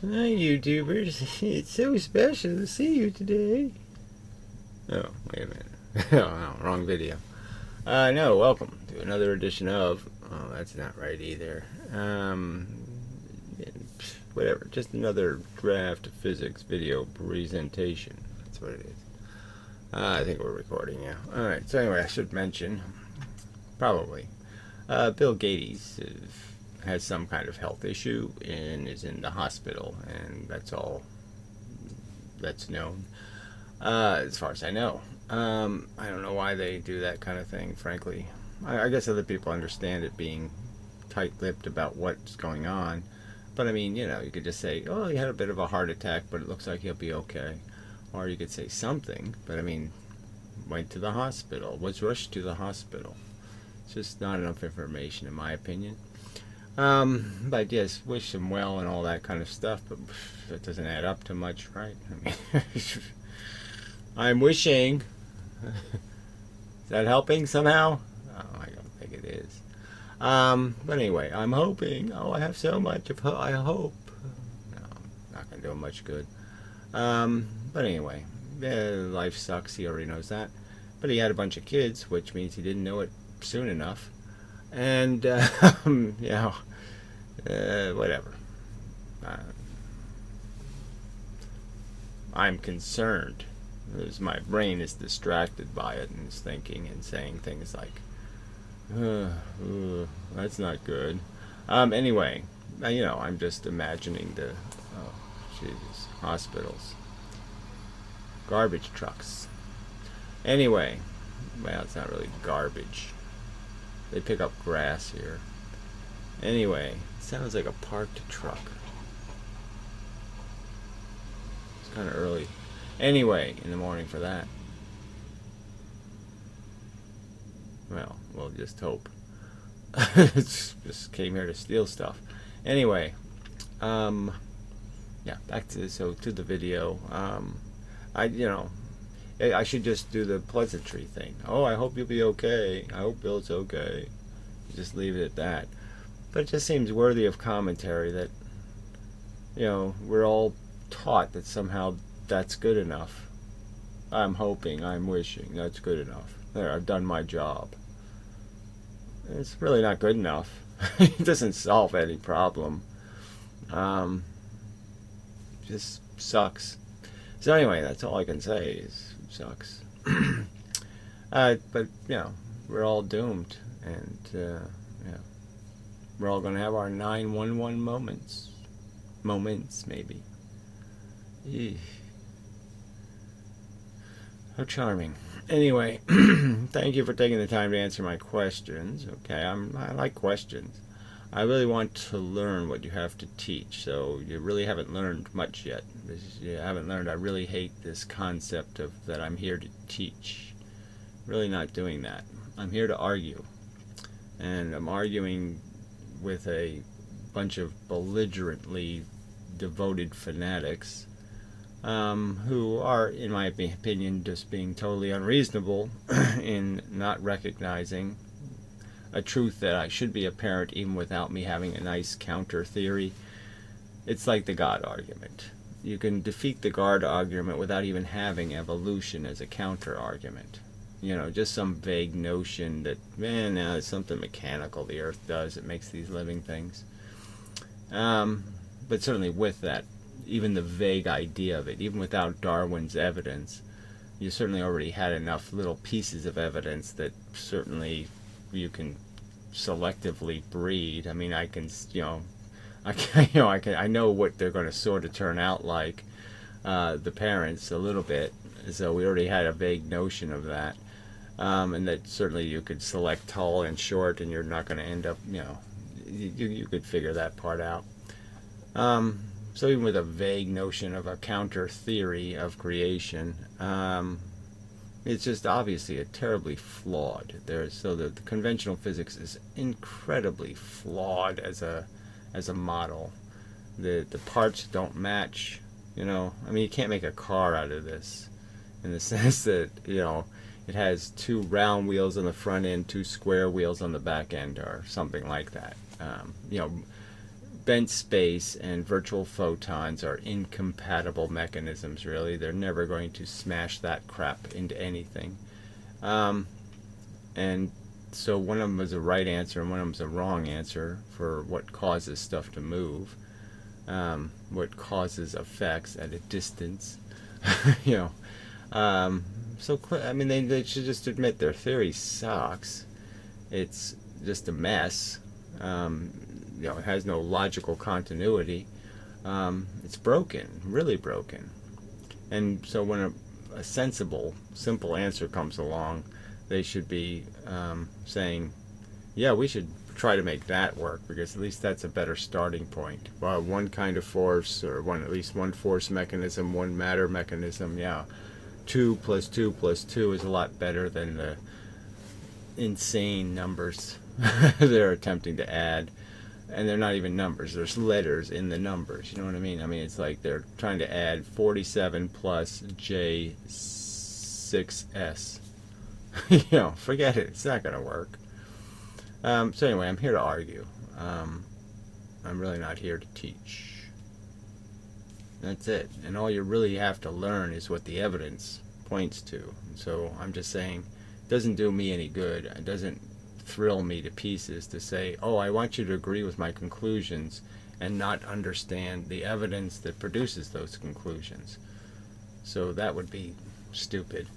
Hi, YouTubers. It's so special to see you today. Oh, wait a minute. Oh, no, wrong video. No, welcome to another edition of. Oh, that's not right either. Whatever. Just another draft physics video presentation. That's what it is. I think we're recording now. Alright, so anyway, I should mention, probably, Bill Gates has some kind of health issue and is in the hospital, and that's all that's known, as far as I know. I don't know why they do that kind of thing, frankly. I guess other people understand it being tight-lipped about what's going on, but I mean, you could just say, oh, he had a bit of a heart attack, but it looks like he'll be okay. Or you could say something, but I mean, went to the hospital, was rushed to the hospital. It's just not enough information, in my opinion. But yes, wish him well and all that kind of stuff, but that doesn't add up to much, right? I mean, I'm wishing. Is that helping somehow? Oh, I don't think it is. But anyway, I'm hoping. Oh, I have so much of I hope. No, not gonna do him much good. But anyway, life sucks. He already knows that. But he had a bunch of kids, which means he didn't know it soon enough. And whatever. I'm concerned as my brain is distracted by it and is thinking and saying things like, that's not good. Anyway, I'm just imagining the, oh, Jesus, hospitals, garbage trucks. Anyway, well, it's not really garbage. They pick up grass here. Anyway, it sounds like a parked truck. It's kind of early. Anyway, in the morning for that. Well, we'll just hope. Just came here to steal stuff. Anyway, yeah, back to the video. I should just do the pleasantry thing. Oh, I hope you'll be okay. I hope Bill's okay. Just leave it at that. But it just seems worthy of commentary that, we're all taught that somehow that's good enough. I'm hoping, I'm wishing, that's good enough. There, I've done my job. It's really not good enough. It doesn't solve any problem. Just sucks. So anyway, that's all I can say is sucks. But we're all doomed, and we're all gonna have our 911 moments maybe. Eesh. How charming. Anyway, thank you for taking the time to answer my questions. Okay, I like questions. I really want to learn what you have to teach, so you really haven't learned much yet. You haven't learned I really hate this concept of that I'm here to teach. Really not doing that. I'm here to argue. And I'm arguing with a bunch of belligerently devoted fanatics who are, in my opinion, just being totally unreasonable in not recognizing a truth that I should be apparent even without me having a nice counter theory. It's like the God argument. You can defeat the God argument without even having evolution as a counter argument. Just some vague notion that, now it's something mechanical the Earth does. It makes these living things. But certainly with that, even the vague idea of it, even without Darwin's evidence, you certainly already had enough little pieces of evidence that certainly you can selectively breed. I mean, I know what they're going to sort of turn out like, the parents a little bit. So we already had a vague notion of that, and that certainly you could select tall and short, and you're not going to end up, you could figure that part out. So even with a vague notion of a counter theory of creation, it's just obviously a terribly flawed. So the conventional physics is incredibly flawed as a model. The parts don't match. I mean, you can't make a car out of this, in the sense that it has 2 round wheels on the front end, 2 square wheels on the back end, or something like that. bent space and virtual photons are incompatible mechanisms, really. They're never going to smash that crap into anything. And so one of them is a right answer and one of them is a wrong answer for what causes stuff to move, what causes effects at a distance. You know, so I mean, they should just admit their theory sucks. It's just a mess. You know, it has no logical continuity. It's broken, really broken. And so when a sensible, simple answer comes along, they should be saying, yeah, we should try to make that work, because at least that's a better starting point. Well, one kind of force, or at least one force mechanism, one matter mechanism, yeah. 2 + 2 + 2 is a lot better than the insane numbers they're attempting to add. And they're not even numbers, there's letters in the numbers, you know what I mean? I mean, it's like they're trying to add 47 plus J6S. You know, forget it, it's not going to work. So anyway, I'm here to argue. I'm really not here to teach. That's it. And all you really have to learn is what the evidence points to. So I'm just saying, it doesn't do me any good. It doesn't thrill me to pieces to say, oh, I want you to agree with my conclusions and not understand the evidence that produces those conclusions. So that would be stupid.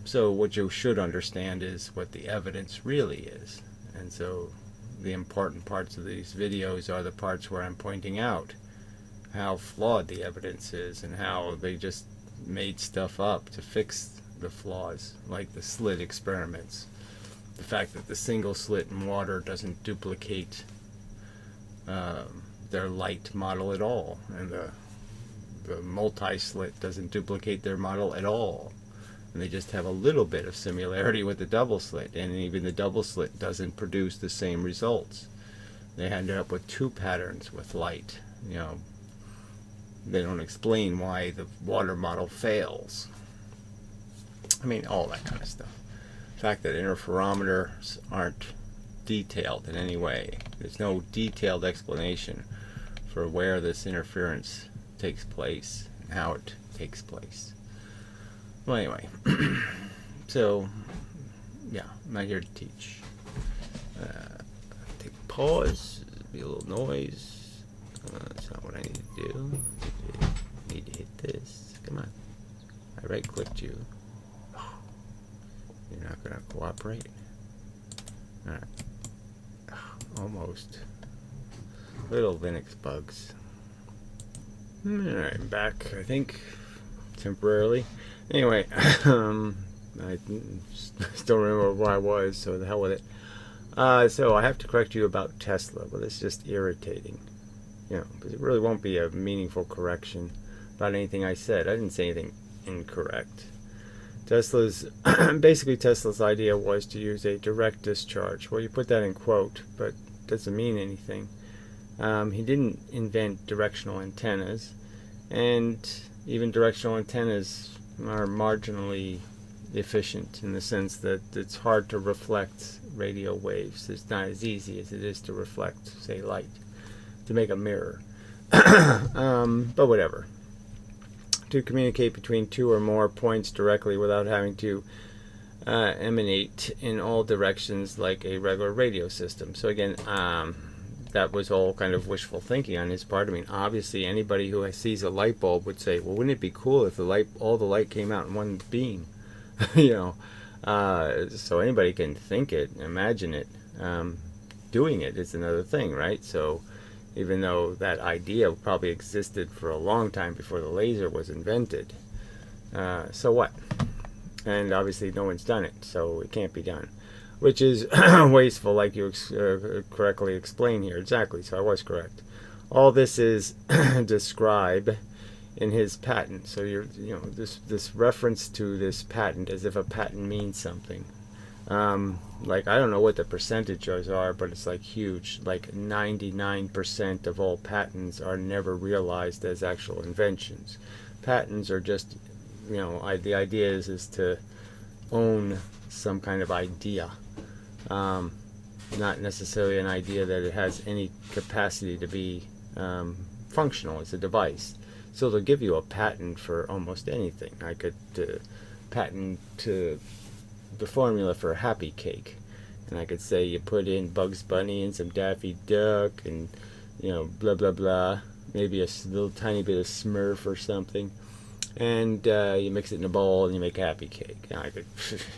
So what you should understand is what the evidence really is. And so the important parts of these videos are the parts where I'm pointing out how flawed the evidence is and how they just made stuff up to fix the flaws, like the slit experiments. The fact that the single slit in water doesn't duplicate their light model at all, and the multi-slit doesn't duplicate their model at all, and they just have a little bit of similarity with the double slit, and even the double slit doesn't produce the same results. They ended up with 2 patterns with light. You know, they don't explain why the water model fails. I mean, all that kind of stuff. The fact that interferometers aren't detailed in any way. There's no detailed explanation for where this interference takes place and how it takes place. Well, anyway, so yeah, I'm not here to teach. Take a pause, be a little noise. That's not what I need to do. I need to hit this. Come on. I right-clicked you. You're not going to cooperate? Alright. Almost. Little Linux bugs. Alright, I'm back, I think, temporarily. Anyway, I still remember where I was, so the hell with it. So I have to correct you about Tesla, but it's just irritating. You know, because it really won't be a meaningful correction about anything I said. I didn't say anything incorrect. Basically Tesla's idea was to use a direct discharge. Well, you put that in quote, but it doesn't mean anything. He didn't invent directional antennas, and even directional antennas are marginally efficient in the sense that it's hard to reflect radio waves. It's not as easy as it is to reflect, say, light, to make a mirror. But whatever. To communicate between 2 or more points directly without having to emanate in all directions like a regular radio system. So again, that was all kind of wishful thinking on his part. I mean, obviously anybody who sees a light bulb would say, well, wouldn't it be cool if all the light came out in one beam? You know, so anybody can think it, imagine it. Doing it is another thing, right? So even though that idea probably existed for a long time before the laser was invented. So what? And obviously no one's done it, so it can't be done. Which is wasteful, like you correctly explained here. Exactly, so I was correct. All this is described in his patent. So this reference to this patent as if a patent means something. Like, I don't know what the percentages are, but it's like huge. Like 99% of all patents are never realized as actual inventions. Patents are just, the idea is to own some kind of idea. not necessarily an idea that it has any capacity to be functional as a device. So they'll give you a patent for almost anything. I could patent the formula for a happy cake, and I could say you put in Bugs Bunny and some Daffy Duck and, you know, blah blah blah, maybe a little tiny bit of Smurf or something, and you mix it in a bowl and you make a happy cake. And I could,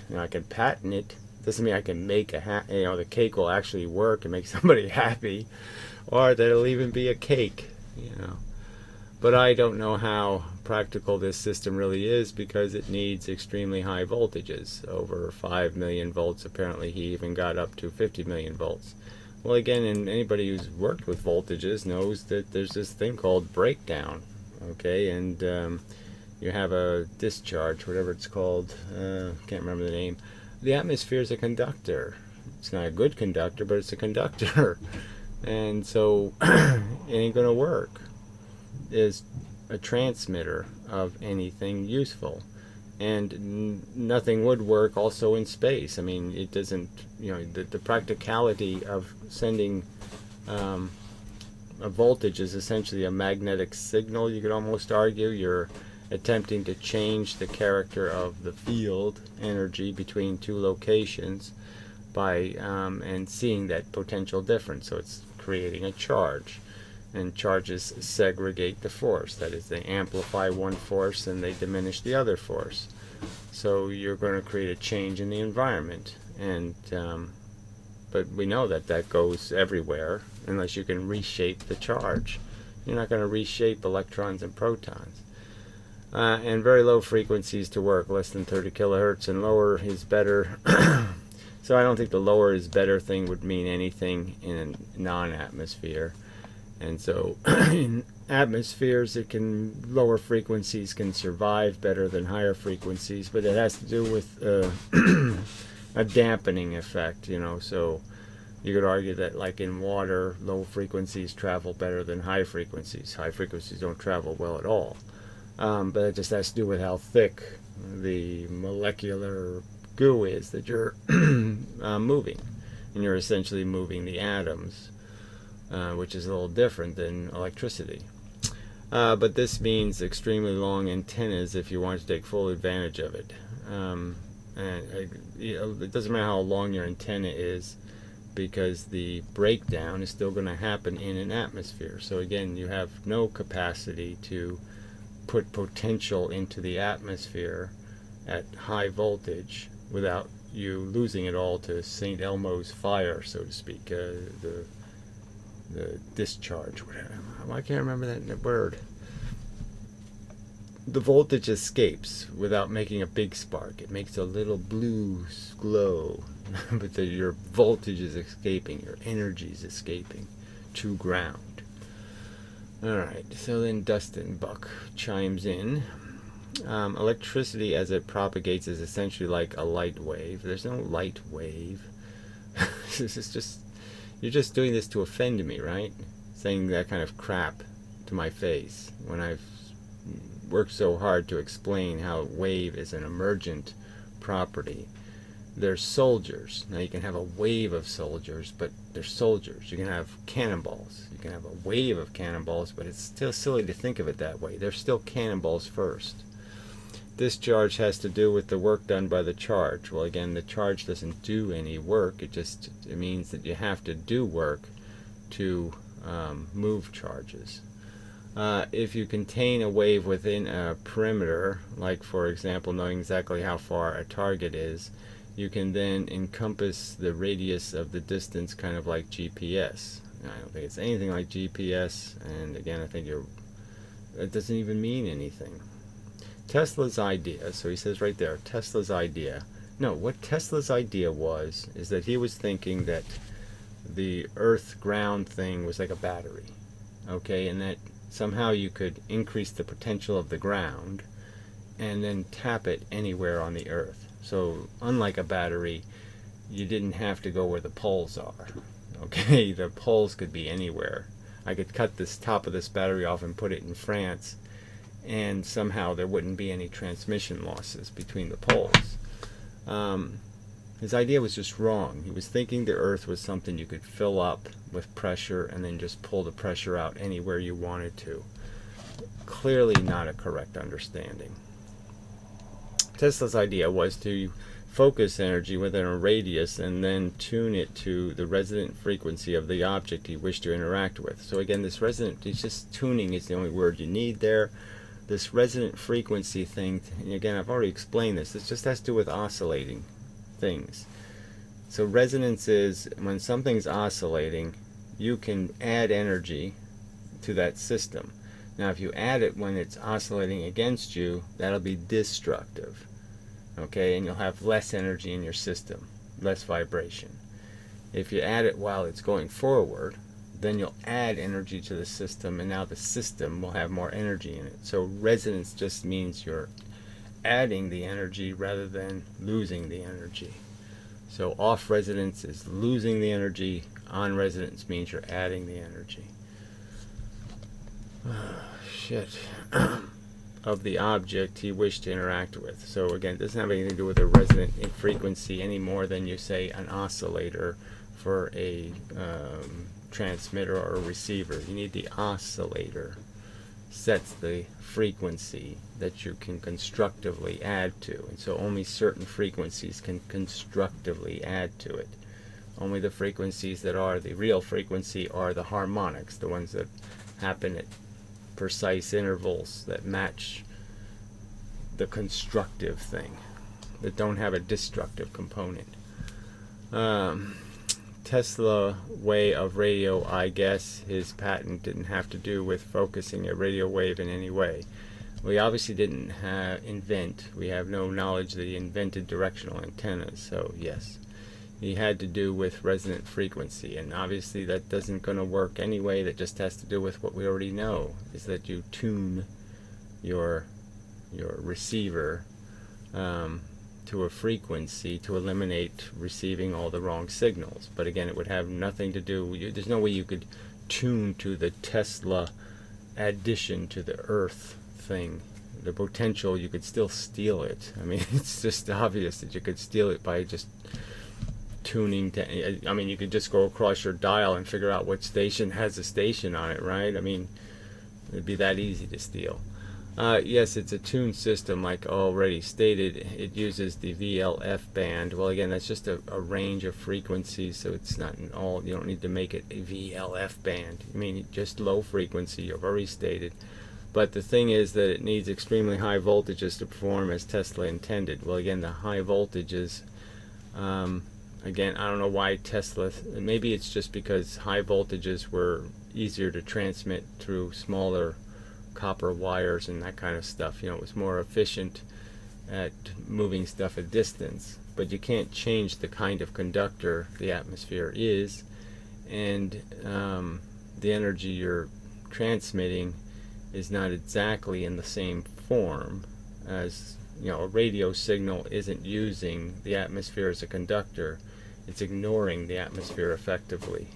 you know, I could patent it. Doesn't mean I can make you know, the cake will actually work and make somebody happy, or that it'll even be a cake, you know. But I don't know how practical this system really is, because it needs extremely high voltages, over 5 million volts. Apparently he even got up to 50 million volts. Well, again, and anybody who's worked with voltages knows that there's this thing called breakdown, okay, and you have a discharge, whatever it's called, can't remember the name. The atmosphere is a conductor. It's not a good conductor, but it's a conductor. And so it ain't going to work as a transmitter of anything useful. And nothing would work also in space. I mean, it doesn't, you know, the practicality of sending a voltage is essentially a magnetic signal, you could almost argue. You're attempting to change the character of the field energy between two locations by and seeing that potential difference. So it's creating a charge, and charges segregate the force. That is, they amplify one force and they diminish the other force. So you're going to create a change in the environment, and but we know that that goes everywhere unless you can reshape the charge. You're not going to reshape electrons and protons. And very low frequencies to work, less than 30 kilohertz, and lower is better. So I don't think the lower is better thing would mean anything in a non-atmosphere. And so in atmospheres, lower frequencies can survive better than higher frequencies, but it has to do with a dampening effect, you know. So you could argue that, like in water, low frequencies travel better than high frequencies. High frequencies don't travel well at all. But it just has to do with how thick the molecular goo is that you're moving. And you're essentially moving the atoms, which is a little different than electricity. But this means extremely long antennas if you want to take full advantage of it. And you know, it doesn't matter how long your antenna is, because the breakdown is still going to happen in an atmosphere. So again, you have no capacity to put potential into the atmosphere at high voltage without you losing it all to St. Elmo's fire, so to speak, the discharge, whatever. I can't remember that word. The voltage escapes without making a big spark. It makes a little blue glow, but your voltage is escaping, your energy is escaping to ground. Alright, so then Dustin Buck chimes in. Electricity as it propagates is essentially like a light wave. There's no light wave. This is just, you're just doing this to offend me, right? Saying that kind of crap to my face when I've worked so hard to explain how wave is an emergent property. They're soldiers. Now you can have a wave of soldiers, but they're soldiers. You can have cannonballs. You can have a wave of cannonballs, but it's still silly to think of it that way. They're still cannonballs first. Discharge has to do with the work done by the charge. Well, again, the charge doesn't do any work. It means that you have to do work to move charges. If you contain a wave within a perimeter, like for example knowing exactly how far a target is, you can then encompass the radius of the distance, kind of like GPS. I don't think it's anything like GPS, and again, I think it doesn't even mean anything. Tesla's idea, so he says right there, Tesla's idea. No, what Tesla's idea is that he was thinking that the earth ground thing was like a battery, okay, and that somehow you could increase the potential of the ground and then tap it anywhere on the earth. So unlike a battery, you didn't have to go where the poles are, okay? The poles could be anywhere. I could cut this top of this battery off and put it in France, and somehow there wouldn't be any transmission losses between the poles. His idea was just wrong. He was thinking the Earth was something you could fill up with pressure and then just pull the pressure out anywhere you wanted to. Clearly not a correct understanding. Tesla's idea was to focus energy within a radius and then tune it to the resonant frequency of the object he wished to interact with. So again, this resonant, it's just tuning is the only word you need there. This resonant frequency thing, and again, I've already explained this, it just has to do with oscillating things. So resonance is when something's oscillating, you can add energy to that system. Now if you add it when it's oscillating against you, that'll be destructive. Okay, and you'll have less energy in your system, less vibration. If you add it while it's going forward, then you'll add energy to the system, and now the system will have more energy in it. So resonance just means you're adding the energy rather than losing the energy. So off resonance is losing the energy, on resonance means you're adding the energy. Of the object he wished to interact with. So again, it doesn't have anything to do with a resonant frequency any more than you say an oscillator for a transmitter or a receiver. You need the oscillator. Sets the frequency that you can constructively add to. And so only certain frequencies can constructively add to it. Only the frequencies that are the real frequency are the harmonics, the ones that happen at precise intervals that match the constructive thing, that don't have a destructive component. Tesla way of radio, I guess his patent didn't have to do with focusing a radio wave in any way. We obviously didn't invent, we have no knowledge that he invented directional antennas, so yes. He had to do with resonant frequency, and obviously that doesn't going to work anyway. That just has to do with what we already know, is that you tune your receiver to a frequency to eliminate receiving all the wrong signals. But again, it would have nothing to do, there's no way you could tune to the Tesla addition to the Earth thing. The potential, you could still steal it. I mean, it's just obvious that you could steal it by just tuning to, I mean, you could just go across your dial and figure out what station has a station on it, right? I mean, it'd be that easy to steal. Yes, it's a tuned system, like already stated. It uses the VLF band. Well, again, that's just a range of frequencies, so it's not an all, you don't need to make it a VLF band. I mean, just low frequency, you've already stated. But the thing is that it needs extremely high voltages to perform as Tesla intended. Well, again, the high voltages, again, I don't know why Tesla, maybe it's just because high voltages were easier to transmit through smaller copper wires and that kind of stuff. You know, it was more efficient at moving stuff a distance. But you can't change the kind of conductor the atmosphere is, and the energy you're transmitting is not exactly in the same form as, you know, a radio signal isn't using the atmosphere as a conductor. It's ignoring the atmosphere effectively.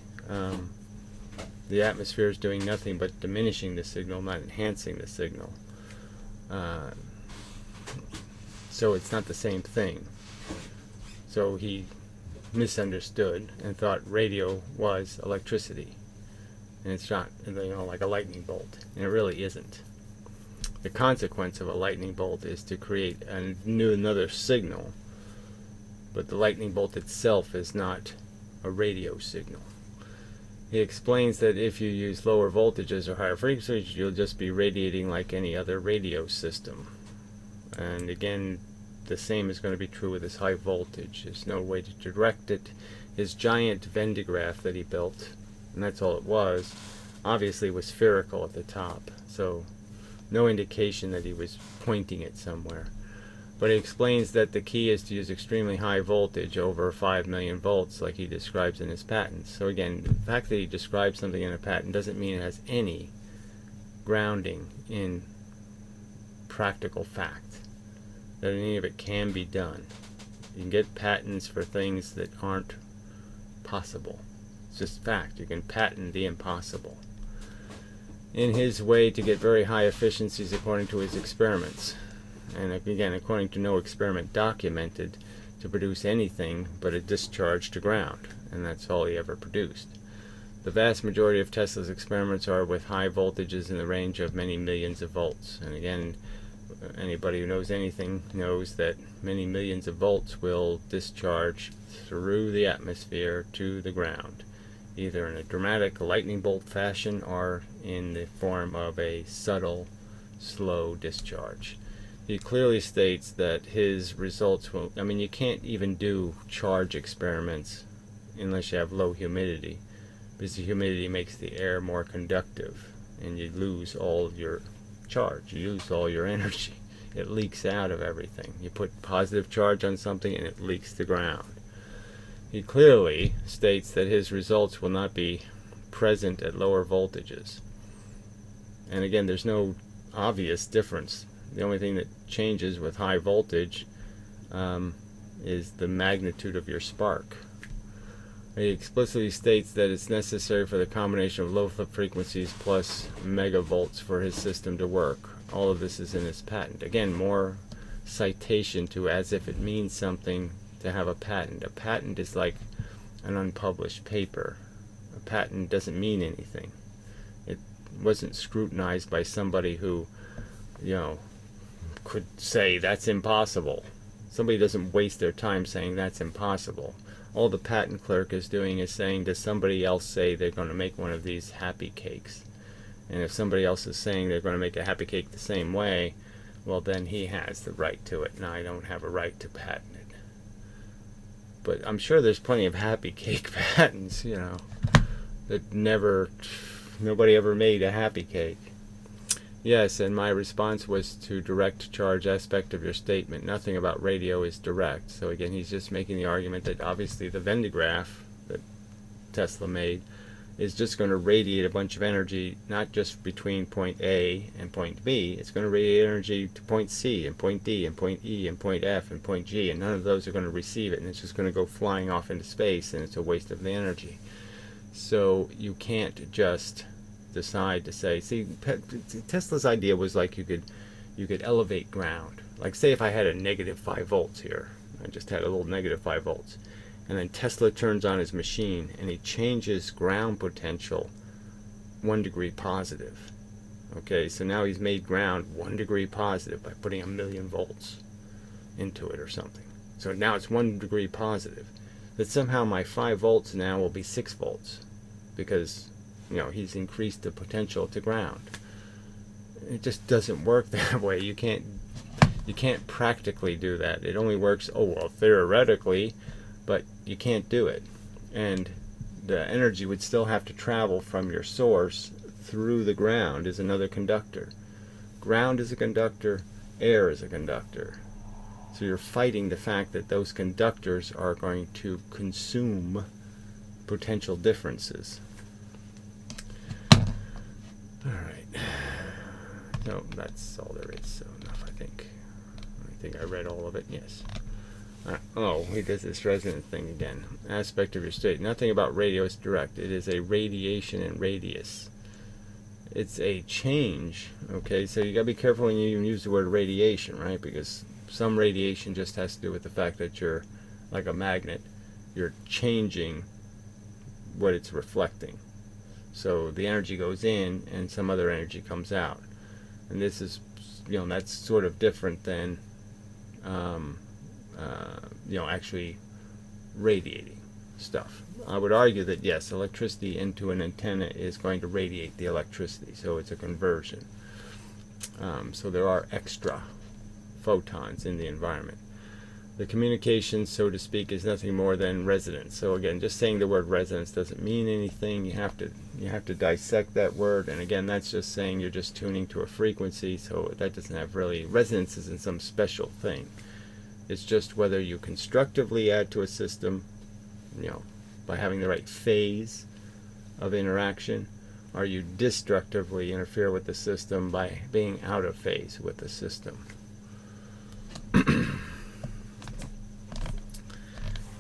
The atmosphere is doing nothing but diminishing the signal, not enhancing the signal. So it's not the same thing. So he misunderstood and thought radio was electricity. And it's not, you know, like a lightning bolt. And it really isn't. The consequence of a lightning bolt is to create another signal. But the lightning bolt itself is not a radio signal. He explains that if you use lower voltages or higher frequencies, you'll just be radiating like any other radio system. And again, the same is going to be true with this high voltage. There's no way to direct it. His giant Venn diagram that he built, and that's all it was, obviously was spherical at the top. So no indication that he was pointing it somewhere. But he explains that the key is to use extremely high voltage, over 5 million volts, like he describes in his patents. So again, the fact that he describes something in a patent doesn't mean it has any grounding in practical fact, that any of it can be done. You can get patents for things that aren't possible. It's just fact. You can patent the impossible. In his way to get very high efficiencies according to his experiments. And again, according to no experiment documented, to produce anything but a discharge to ground, and that's all he ever produced. The vast majority of Tesla's experiments are with high voltages in the range of many millions of volts. And again, anybody who knows anything knows that many millions of volts will discharge through the atmosphere to the ground, either in a dramatic lightning bolt fashion or in the form of a subtle, slow discharge. He clearly states that his results will, I mean, you can't even do charge experiments unless you have low humidity, because the humidity makes the air more conductive, and you lose all your charge, you lose all your energy. It leaks out of everything. You put positive charge on something and it leaks to ground. He clearly states that his results will not be present at lower voltages. And again, there's no obvious difference. The only thing that changes with high voltage is the magnitude of your spark. He explicitly states that it's necessary for the combination of low frequencies plus megavolts for his system to work. All of this is in his patent. Again, more citation to as if it means something to have a patent. A patent is like an unpublished paper. A patent doesn't mean anything. It wasn't scrutinized by somebody who, could say that's impossible. Somebody doesn't waste their time saying that's impossible. All the patent clerk is doing is saying, does somebody else say they're going to make one of these happy cakes? And if somebody else is saying they're going to make a happy cake the same way, well, then he has the right to it, and I don't have a right to patent it. But I'm sure there's plenty of happy cake patents, that nobody ever made a happy cake. Yes, and my response was to direct charge aspect of your statement. Nothing about radio is direct. So again, he's just making the argument that obviously the Venn diagram that Tesla made is just going to radiate a bunch of energy, not just between point A and point B. It's going to radiate energy to point C and point D and point E and point F and point G, and none of those are going to receive it, and it's just going to go flying off into space, and it's a waste of the energy. So you can't just decide to say, see, Tesla's idea was like you could elevate ground. Like, say if I had a negative 5 volts here, I just had a little negative 5 volts, and then Tesla turns on his machine and he changes ground potential 1 degree positive. Okay, so now he's made ground 1 degree positive by putting 1,000,000 volts into it or something. So now it's 1 degree positive. That somehow my 5 volts now will be 6 volts because he's increased the potential to ground. It just doesn't work that way. You can't practically do that. It only works, theoretically, but you can't do it. And the energy would still have to travel from your source through the ground as another conductor. Ground is a conductor, air is a conductor. So you're fighting the fact that those conductors are going to consume potential differences. Alright. No, that's all there is. So enough, I think. I think I read all of it. Yes. He does this resonance thing again. Aspect of your state. Nothing about radio is direct. It is a radiation in radius. It's a change. Okay, so you gotta be careful when you even use the word radiation, right? Because some radiation just has to do with the fact that you're like a magnet. You're changing what it's reflecting. So the energy goes in and some other energy comes out. And this is, that's sort of different than, actually radiating stuff. I would argue that, yes, electricity into an antenna is going to radiate the electricity. So it's a conversion. So there are extra photons in the environment. The communication, so to speak, is nothing more than resonance. So again, just saying the word resonance doesn't mean anything. You have to dissect that word, and again, that's just saying you're just tuning to a frequency. So that doesn't have really, resonance isn't some special thing. It's just whether you constructively add to a system, by having the right phase of interaction, or you destructively interfere with the system by being out of phase with the system.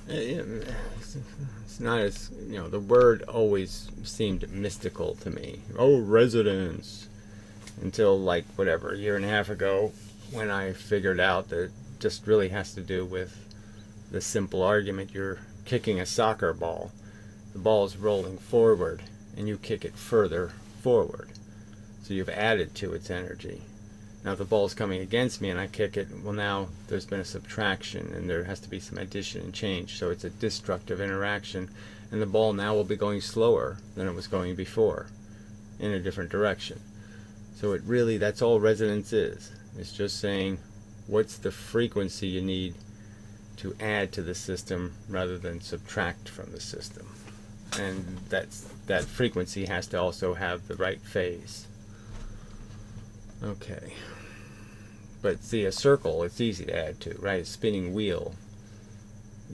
It's not as, the word always seemed mystical to me. Oh, resonance. Until like, a year and a half ago, when I figured out that it just really has to do with the simple argument. You're kicking a soccer ball. The ball is rolling forward, and you kick it further forward. So you've added to its energy. Now if the ball is coming against me and I kick it, well, now there's been a subtraction, and there has to be some addition and change. So it's a destructive interaction, and the ball now will be going slower than it was going before, in a different direction. So it really, that's all resonance is. It's just saying, what's the frequency you need to add to the system rather than subtract from the system. And that frequency has to also have the right phase. Okay. But see, a circle, it's easy to add to, right? A spinning wheel,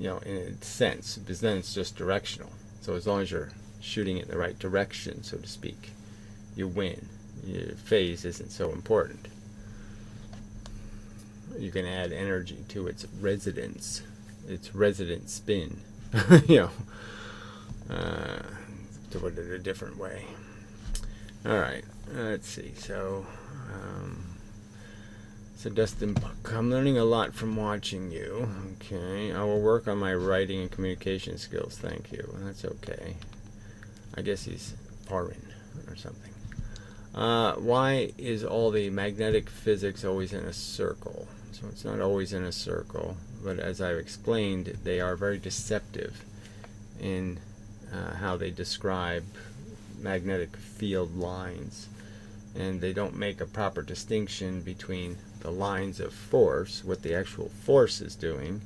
in a sense, because then it's just directional. So as long as you're shooting it in the right direction, so to speak, you win. Your phase isn't so important. You can add energy to its resonance, its resonant spin, to put it a different way. All right, let's see. So Dustin Buck, I'm learning a lot from watching you. Okay, I will work on my writing and communication skills. Thank you. That's okay. I guess he's foreign or something. Why is all the magnetic physics always in a circle? So it's not always in a circle, but as I've explained, they are very deceptive in how they describe magnetic field lines, and they don't make a proper distinction between the lines of force, what the actual force is doing,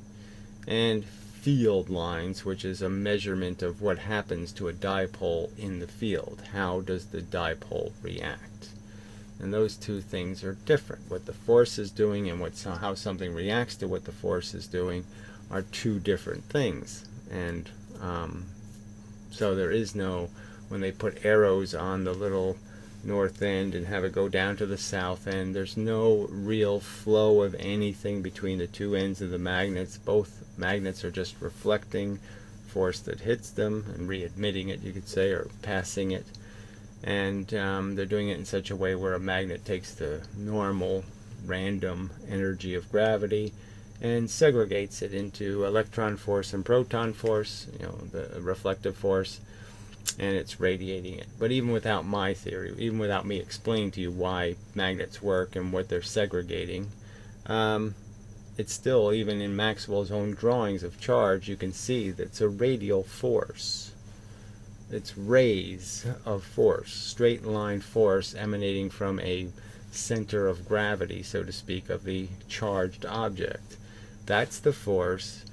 and field lines, which is a measurement of what happens to a dipole in the field. How does the dipole react? And those two things are different. What the force is doing and how something reacts to what the force is doing are two different things. And so there is no, when they put arrows on the little north end and have it go down to the south end, there's no real flow of anything between the two ends of the magnets. Both magnets are just reflecting force that hits them and readmitting it, you could say, or passing it. And they're doing it in such a way where a magnet takes the normal random energy of gravity and segregates it into electron force and proton force, the reflective force, and it's radiating it. But even without my theory, even without me explaining to you why magnets work and what they're segregating, it's still, even in Maxwell's own drawings of charge, you can see that it's a radial force. It's rays of force, straight line force emanating from a center of gravity, so to speak, of the charged object. That's the force.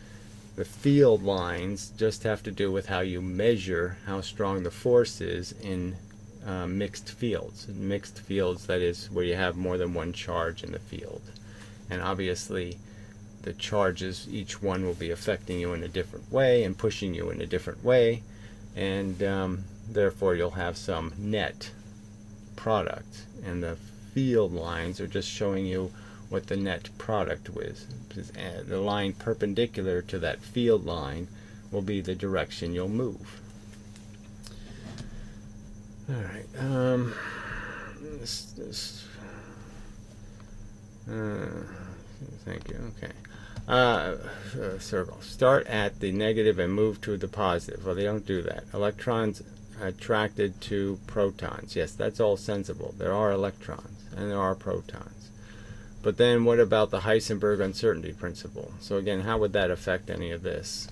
The field lines just have to do with how you measure how strong the force is in mixed fields. In mixed fields, that is, where you have more than one charge in the field. And obviously, the charges, each one will be affecting you in a different way and pushing you in a different way. And therefore, you'll have some net product. And the field lines are just showing you what the net product was. The line perpendicular to that field line will be the direction you'll move. All right. Thank you. Okay. Circle. Start at the negative and move to the positive. Well, they don't do that. Electrons attracted to protons. Yes, that's all sensible. There are electrons and there are protons. But then what about the Heisenberg uncertainty principle? So again, how would that affect any of this?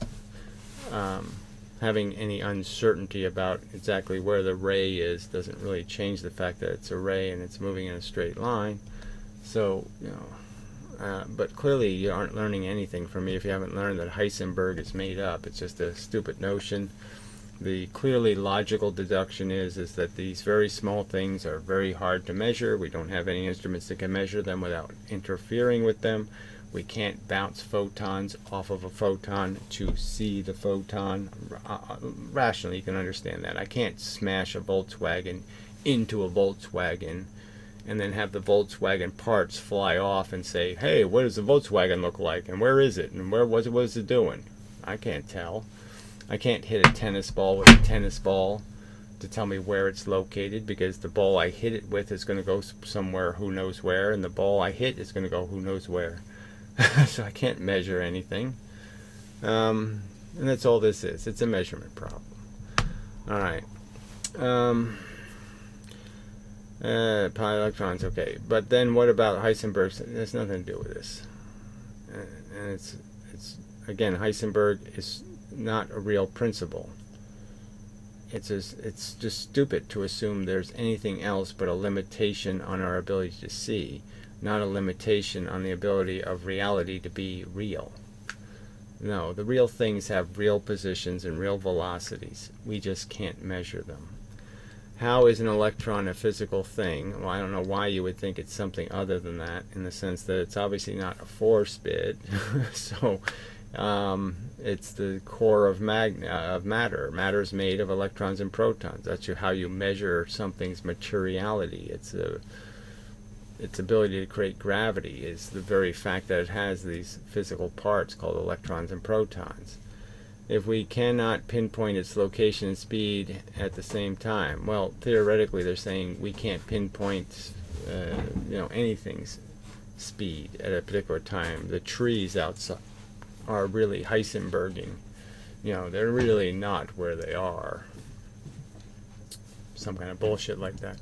Having any uncertainty about exactly where the ray is doesn't really change the fact that it's a ray and it's moving in a straight line. So, but clearly you aren't learning anything from me if you haven't learned that Heisenberg is made up. It's just a stupid notion. The clearly logical deduction is that these very small things are very hard to measure. We don't have any instruments that can measure them without interfering with them. We can't bounce photons off of a photon to see the photon. Rationally, you can understand that. I can't smash a Volkswagen into a Volkswagen and then have the Volkswagen parts fly off and say, hey, what does the Volkswagen look like? And where is it? And what is it doing? I can't tell. I can't hit a tennis ball with a tennis ball to tell me where it's located, because the ball I hit it with is going to go somewhere who knows where, and the ball I hit is going to go who knows where. So I can't measure anything. And that's all this is. It's a measurement problem. All right. Pi electrons, okay. But then what about Heisenberg's? It has nothing to do with this. And it's again, Heisenberg is not a real principle. It's just stupid to assume there's anything else but a limitation on our ability to see, not a limitation on the ability of reality to be real. No, the real things have real positions and real velocities. We just can't measure them. How is an electron a physical thing? Well, I don't know why you would think it's something other than that, in the sense that it's obviously not a force bit. So it's the core of matter. Matter is made of electrons and protons. That's how you measure something's materiality. Its ability to create gravity is the very fact that it has these physical parts called electrons and protons. If we cannot pinpoint its location and speed at the same time, well, theoretically they're saying we can't pinpoint anything's speed at a particular time. The trees outside are really Heisenberging. They're really not where they are. Some kind of bullshit like that.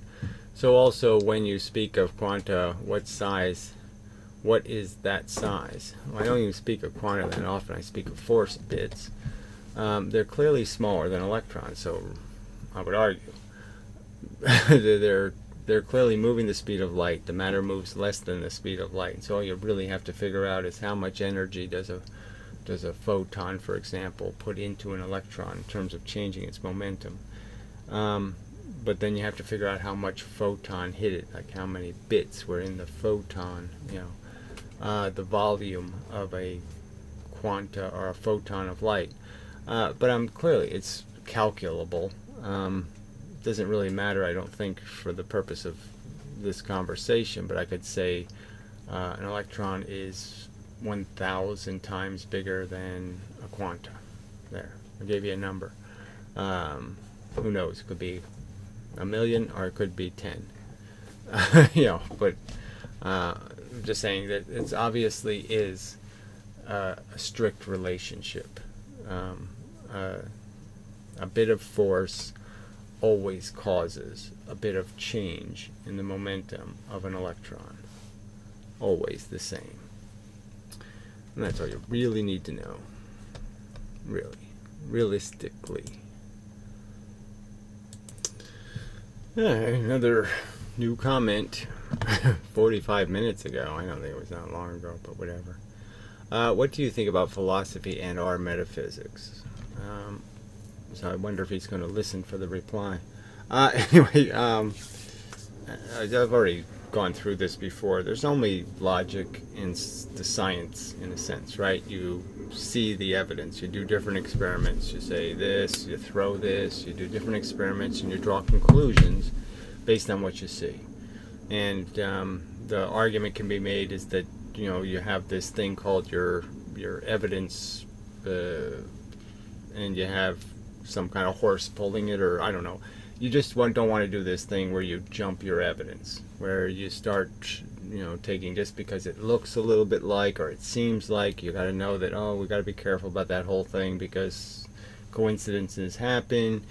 So also, when you speak of quanta, what is that size? Well, I don't even speak of quanta that often. I speak of force bits. They're clearly smaller than electrons, so I would argue they're clearly moving the speed of light. The matter moves less than the speed of light. So all you really have to figure out is how much energy does a photon, for example, put into an electron in terms of changing its momentum. But then you have to figure out how much photon hit it, like how many bits were in the photon, the volume of a quanta or a photon of light. But clearly it's calculable. Doesn't really matter, I don't think, for the purpose of this conversation, but I could say an electron is 1,000 times bigger than a quanta. There, I gave you a number. Who knows? It could be 1,000,000 or it could be 10. But I'm just saying that it obviously is a strict relationship. A bit of force always causes a bit of change in the momentum of an electron. Always the same. And that's all you really need to know. Really. Realistically. Another new comment 45 minutes ago. I don't think it was that long ago, but whatever. What do you think about philosophy and our metaphysics? So I wonder if he's going to listen for the reply. Anyway, I've already gone through this before. There's only logic in the science, in a sense, right? You see the evidence. You do different experiments. You say this, you throw this, you do different experiments, and you draw conclusions based on what you see. And the argument can be made is that you have this thing called your evidence, and you have some kind of horse pulling it, or I don't know. You just don't want to do this thing where you jump your evidence, where you start taking just because it looks a little bit like, or it seems like. You got to know that, we got to be careful about that whole thing because coincidences happen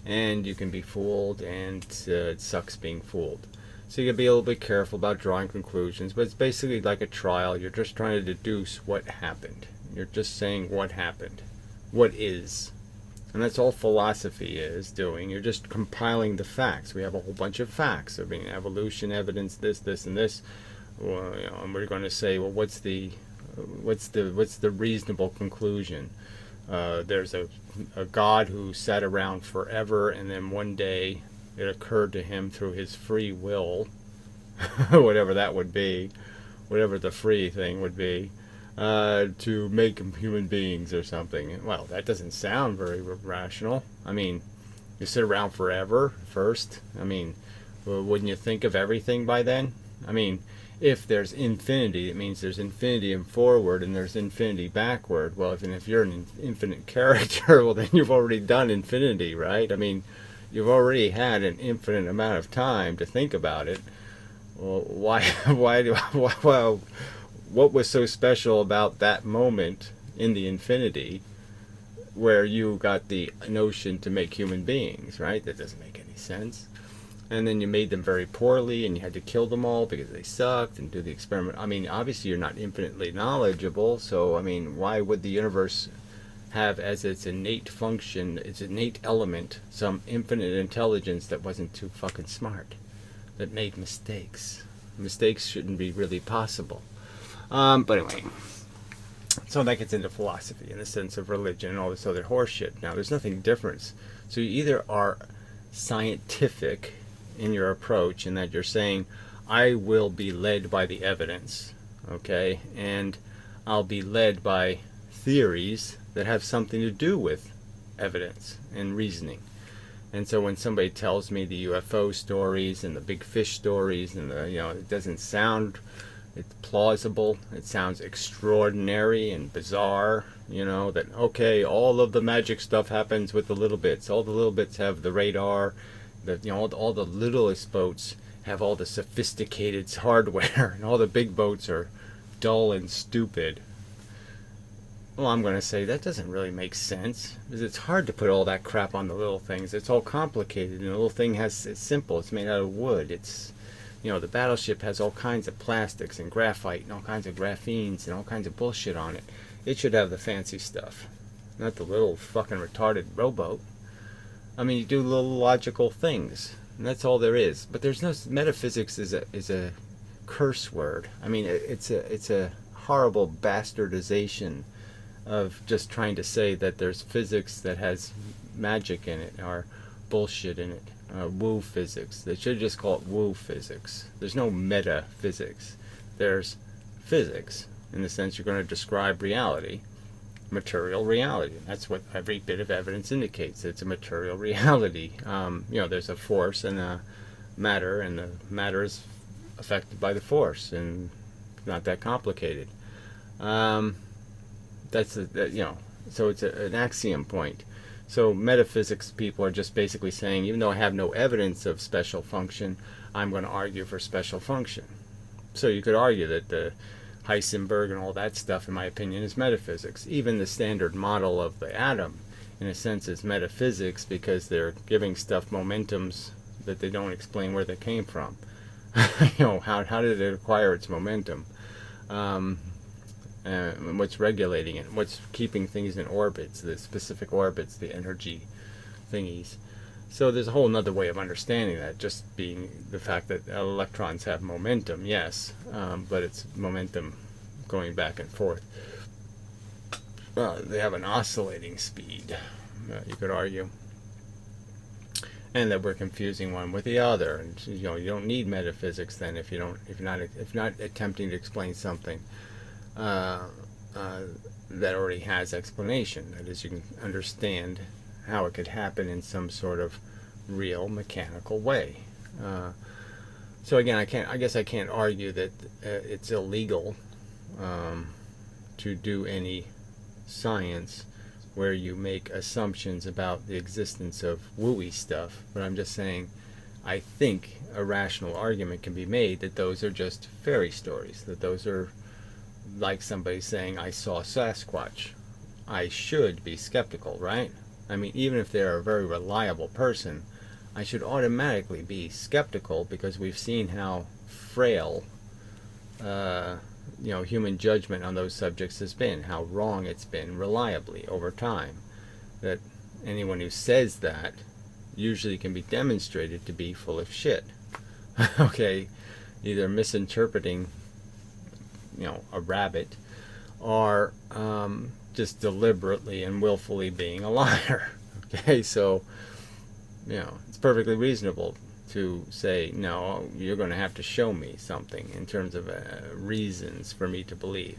and you can be fooled, and it sucks being fooled. So you got to be a little bit careful about drawing conclusions, but it's basically like a trial. You're just trying to deduce what happened. You're just saying what happened, what is. And that's all philosophy is doing. You're just compiling the facts. We have a whole bunch of facts. I mean, evolution, evidence, this, and this. Well, and we're going to say, well, what's the reasonable conclusion? There's a God who sat around forever, and then one day it occurred to him through his free will, whatever that would be, whatever the free thing would be, to make human beings or something. Well, that doesn't sound very rational. I mean, you sit around forever first. I mean, wouldn't you think of everything by then? I mean, if there's infinity, it means there's infinity and forward and there's infinity backward. Well, if you're an infinite character, well, then you've already done infinity, right? I mean, you've already had an infinite amount of time to think about it. Well, what was so special about that moment in the infinity where you got the notion to make human beings, right? That doesn't make any sense. And then you made them very poorly, and you had to kill them all because they sucked, and do the experiment. I mean, obviously you're not infinitely knowledgeable, so I mean, why would the universe have as its innate function, its innate element, some infinite intelligence that wasn't too fucking smart, that made mistakes? Mistakes shouldn't be really possible. But anyway, so that gets into philosophy in the sense of religion and all this other horseshit. Now, there's nothing different. So you either are scientific in your approach in that you're saying, I will be led by the evidence, okay, and I'll be led by theories that have something to do with evidence and reasoning. And so when somebody tells me the UFO stories and the big fish stories and the, it doesn't sound, it's plausible, it sounds extraordinary and bizarre, that, okay, all of the magic stuff happens with the little bits. All the little bits have the radar, all the littlest boats have all the sophisticated hardware, and all the big boats are dull and stupid. Well, I'm going to say that doesn't really make sense, because it's hard to put all that crap on the little things. It's all complicated, and the little thing it's simple. It's made out of wood. It's, the battleship has all kinds of plastics and graphite and all kinds of graphenes and all kinds of bullshit on it. It should have the fancy stuff, not the little fucking retarded rowboat. I mean, you do little logical things, and that's all there is. But there's no metaphysics is a curse word. I mean, it's a horrible bastardization of just trying to say that there's physics that has magic in it or bullshit in it. Woo physics. They should just call it woo physics. There's no metaphysics. There's physics in the sense you're going to describe reality, material reality. That's what every bit of evidence indicates. It's a material reality. There's a force and a matter, and the matter is affected by the force, and not that complicated. So it's an axiom point. So metaphysics people are just basically saying, even though I have no evidence of special function, I'm going to argue for special function. So you could argue that the Heisenberg and all that stuff, in my opinion, is metaphysics. Even the standard model of the atom, in a sense, is metaphysics, because they're giving stuff momentums that they don't explain where they came from. How did it acquire its momentum? What's regulating it, what's keeping things in orbits, the specific orbits, the energy thingies. So there's a whole nother way of understanding that, just being the fact that electrons have momentum, yes, but it's momentum going back and forth. They have an oscillating speed, you could argue, and that we're confusing one with the other. And you don't need metaphysics then if you're not attempting to explain something that already has explanation. That is, you can understand how it could happen in some sort of real mechanical way. So again, I guess I can't argue that it's illegal to do any science where you make assumptions about the existence of wooey stuff, but I'm just saying I think a rational argument can be made that those are just fairy stories, that those are like somebody saying, I saw Sasquatch. I should be skeptical, right? I mean, even if they're a very reliable person, I should automatically be skeptical, because we've seen how frail human judgment on those subjects has been, how wrong it's been reliably over time. That anyone who says that usually can be demonstrated to be full of shit. Okay, either misinterpreting a rabbit, or just deliberately and willfully being a liar. Okay, so it's perfectly reasonable to say, no, you're going to have to show me something in terms of reasons for me to believe.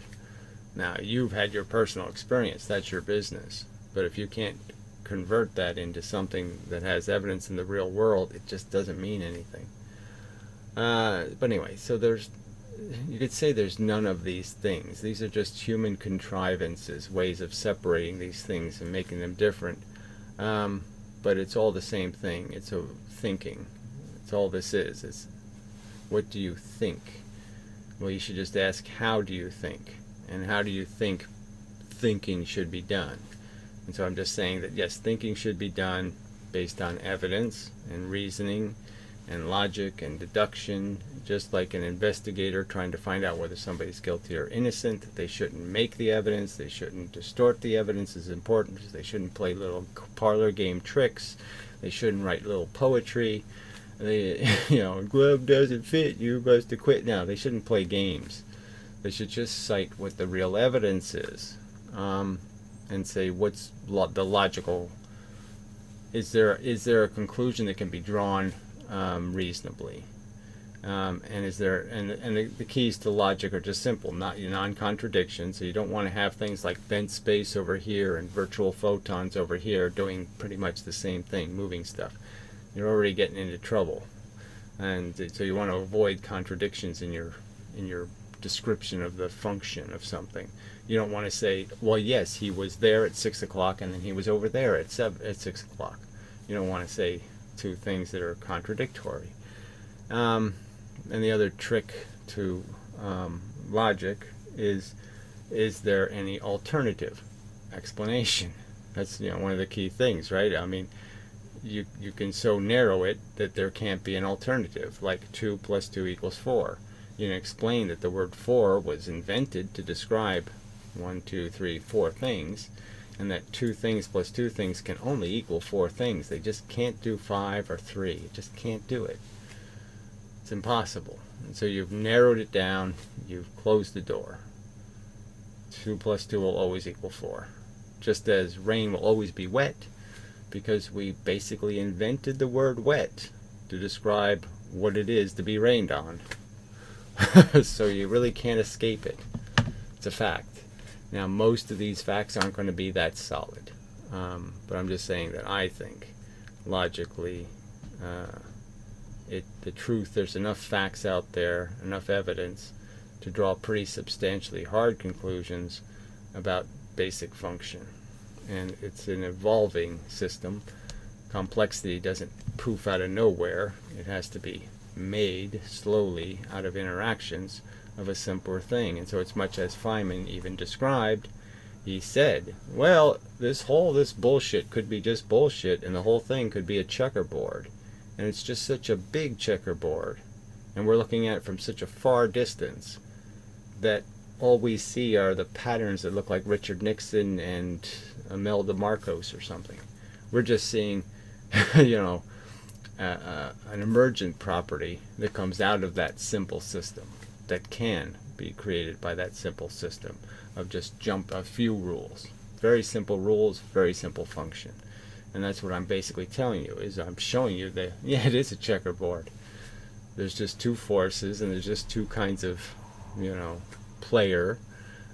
Now, you've had your personal experience, that's your business, but if you can't convert that into something that has evidence in the real world, it just doesn't mean anything. But anyway, so you could say there's none of these things. These are just human contrivances, ways of separating these things and making them different. But it's all the same thing. It's a thinking. It's all this is. It's what do you think? Well, you should just ask, how do you think? And how do you think thinking should be done. And so I'm just saying that yes, thinking should be done based on evidence and reasoning and logic and deduction, just like an investigator trying to find out whether somebody's guilty or innocent. They shouldn't make the evidence, they shouldn't distort the evidence as important, they shouldn't play little parlor game tricks, they shouldn't write little poetry. They, glove doesn't fit, you must acquit. No, they shouldn't play games. They should just cite what the real evidence is, and say what's the logical. Is there a conclusion that can be drawn reasonably? And the keys to logic are just simple, not non-contradiction. So you don't want to have things like bent space over here and virtual photons over here doing pretty much the same thing, moving stuff. You're already getting into trouble, and so you want to avoid contradictions in your description of the function of something. You don't want to say, well, yes, he was there at 6 o'clock and then he was over there at 6 o'clock. You don't want to say two things that are contradictory. And the other trick to logic is there any alternative explanation? That's one of the key things, right? I mean, you can so narrow it that there can't be an alternative, like 2 + 2 = 4. You can explain that the word 4 was invented to describe 1, 2, 3, 4 things, and that 2 things + 2 things can only equal 4 things. They just can't do 5 or 3. It just can't do it. It's impossible. And so you've narrowed it down, you've closed the door. 2 + 2 will always equal 4. Just as rain will always be wet, because we basically invented the word wet to describe what it is to be rained on. So you really can't escape it. It's a fact. Now, most of these facts aren't going to be that solid, but I'm just saying that I think logically the truth, there's enough facts out there, enough evidence to draw pretty substantially hard conclusions about basic function. And it's an evolving system. Complexity doesn't poof out of nowhere. It has to be made slowly out of interactions of a simpler thing. And so it's much as Feynman even described. He said, well, this bullshit could be just bullshit, and the whole thing could be a checkerboard. And it's just such a big checkerboard, and we're looking at it from such a far distance, that all we see are the patterns that look like Richard Nixon and Imelda Marcos or something. We're just seeing, an emergent property that comes out of that simple system, that can be created by that simple system of just a few rules. Very simple rules, very simple function. And that's what I'm basically telling you, is I'm showing you that, yeah, it is a checkerboard. There's just two forces, and there's just two kinds of, player,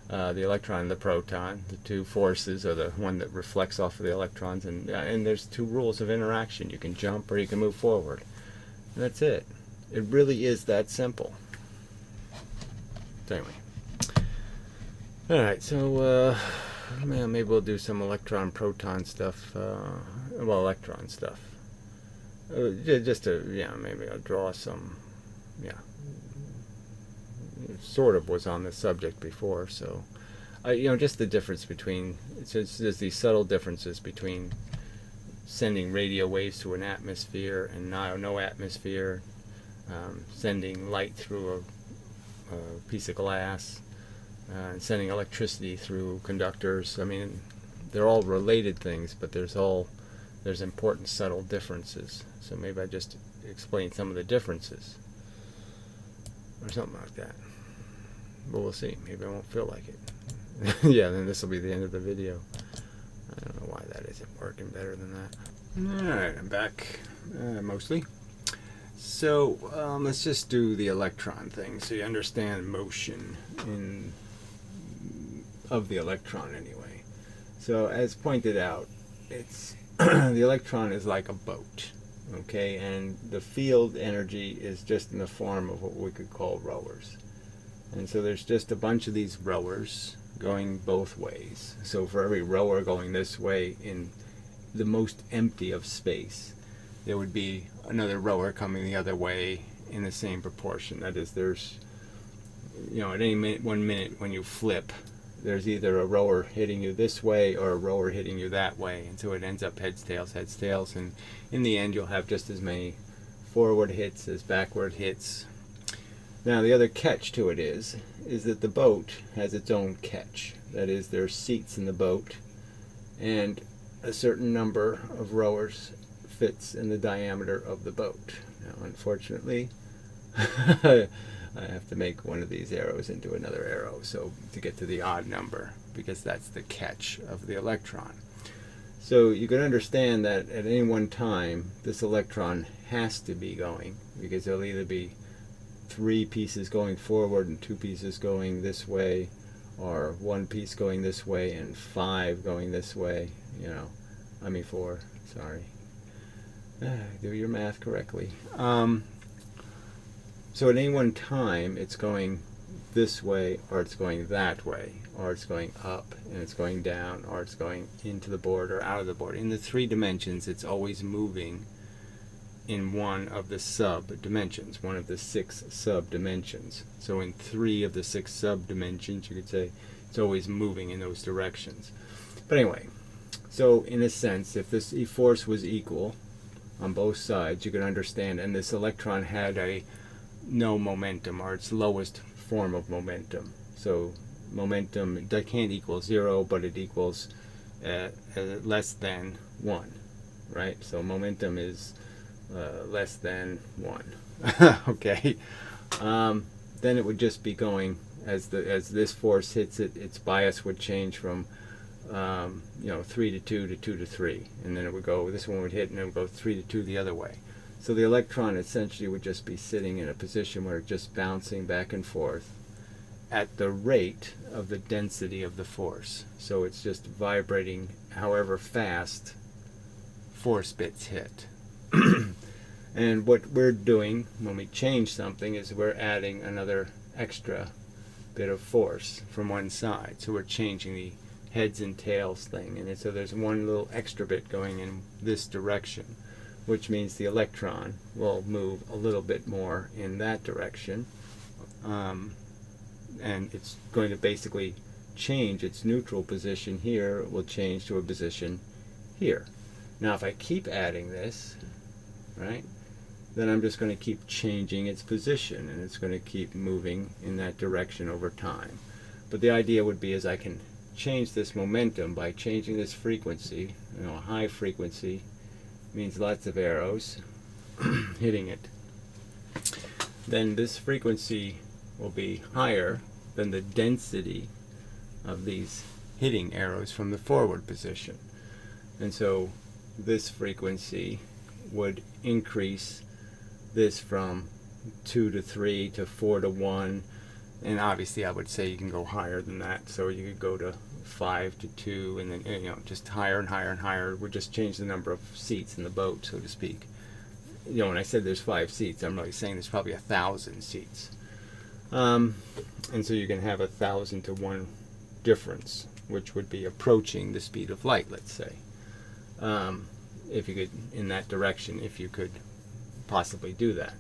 the electron and the proton. The two forces are the one that reflects off of the electrons, and there's two rules of interaction. You can jump or you can move forward. And that's it. It really is that simple. So anyway. Alright, so maybe we'll do some electron-proton stuff. Electron stuff. Just to, maybe I'll draw some, sort of was on the subject before, so just the difference between, there's these subtle differences between sending radio waves through an atmosphere and no atmosphere, sending light through a piece of glass, and sending electricity through conductors. I mean, they're all related things, but there's important subtle differences. So maybe I just explain some of the differences, or something like that. But we'll see. Maybe I won't feel like it. Yeah, then this will be the end of the video. I don't know why that isn't working better than that. Alright, I'm back, mostly. So, let's just do the electron thing, so you understand motion of the electron anyway. So, as pointed out, it's the electron is like a boat, okay, and the field energy is just in the form of what we could call rowers. And so there's just a bunch of these rowers going both ways. So for every rower going this way in the most empty of space, there would be another rower coming the other way in the same proportion. That is, there's, at any minute, 1 minute when you flip, there's either a rower hitting you this way or a rower hitting you that way, and so it ends up heads, tails, and in the end you'll have just as many forward hits as backward hits. Now the other catch to it is that the boat has its own catch. That is, there's seats in the boat, and a certain number of rowers fits in the diameter of the boat. Now unfortunately I have to make one of these arrows into another arrow so to get to the odd number, because that's the catch of the electron. So you can understand that at any one time this electron has to be going, because there'll either be 3 pieces going forward and 2 pieces going this way, or 1 piece going this way and 5 going this way, you know. I mean 4, sorry. Do your math correctly. So at any one time it's going this way, or it's going that way, or it's going up and it's going down, or it's going into the board or out of the board. In the 3 dimensions it's always moving in one of the sub-dimensions, one of the 6 sub-dimensions. So in 3 of the 6 sub-dimensions you could say it's always moving in those directions. But anyway, so in a sense, if this force was equal on both sides, you could understand, and this electron had a no momentum, or its lowest form of momentum. So momentum, that can't equal 0, but it equals less than 1, right? So momentum is less than 1. Okay. Then it would just be going, as this force hits it, its bias would change from 3 to 2 to 2 to 3, and then it would go, this one would hit and it would go 3 to 2 the other way. So the electron essentially would just be sitting in a position where it's just bouncing back and forth at the rate of the density of the force. So it's just vibrating however fast force bits hit. And what we're doing when we change something is we're adding another extra bit of force from one side. So we're changing the heads and tails thing, and so there's one little extra bit going in this direction, which means the electron will move a little bit more in that direction, and it's going to basically change its neutral position here. It will change to a position here. Now if I keep adding this, right, then I'm just going to keep changing its position, and it's going to keep moving in that direction over time. But the idea would be is I can change this momentum by changing this frequency. You know, a high frequency means lots of arrows hitting it. Then this frequency will be higher than the density of these hitting arrows from the forward position. And so this frequency would increase this from 2 to 3 to 4 to 1, and obviously I would say you can go higher than that, so you could go to 5 to 2, and then, you know, just higher and higher and higher. We'll just change the number of seats in the boat, so to speak. You know, when I said there's 5 seats, I'm really saying there's probably 1,000 seats. And so you can have 1,000 to 1 difference, which would be approaching the speed of light, let's say. If you could, in that direction, if you could possibly do that.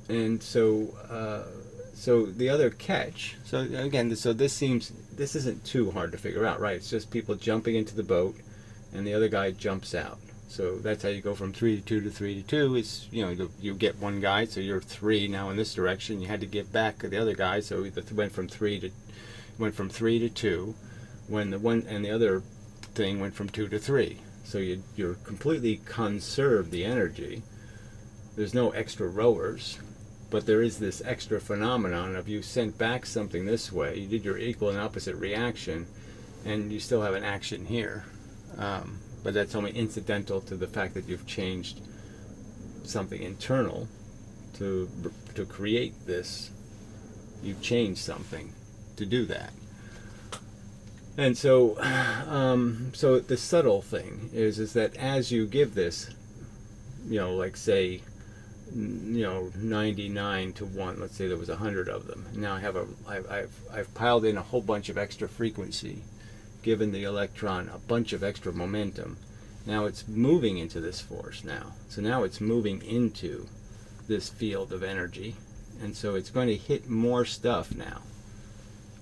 And so so the other catch, so again, so this isn't too hard to figure out, right? It's just people jumping into the boat and the other guy jumps out. So that's how you go from 3 to 2 to 3 to 2. Is, you know, you get one guy, so you're 3 now in this direction. You had to get back to the other guy, so it went from 3 to 2, when the one and the other thing went from 2 to 3. So you're completely conserved the energy. There's no extra rowers, but there is this extra phenomenon of you sent back something this way, you did your equal and opposite reaction, and you still have an action here. But that's only incidental to the fact that you've changed something internal to create this. You've changed something to do that. And so, so the subtle thing is that as you give this, you know, like say, you know, 99 to 1. Let's say there was 100 of them. Now I've piled in a whole bunch of extra frequency, given the electron a bunch of extra momentum. Now it's moving into this force now. So now it's moving into this field of energy, and so it's going to hit more stuff now.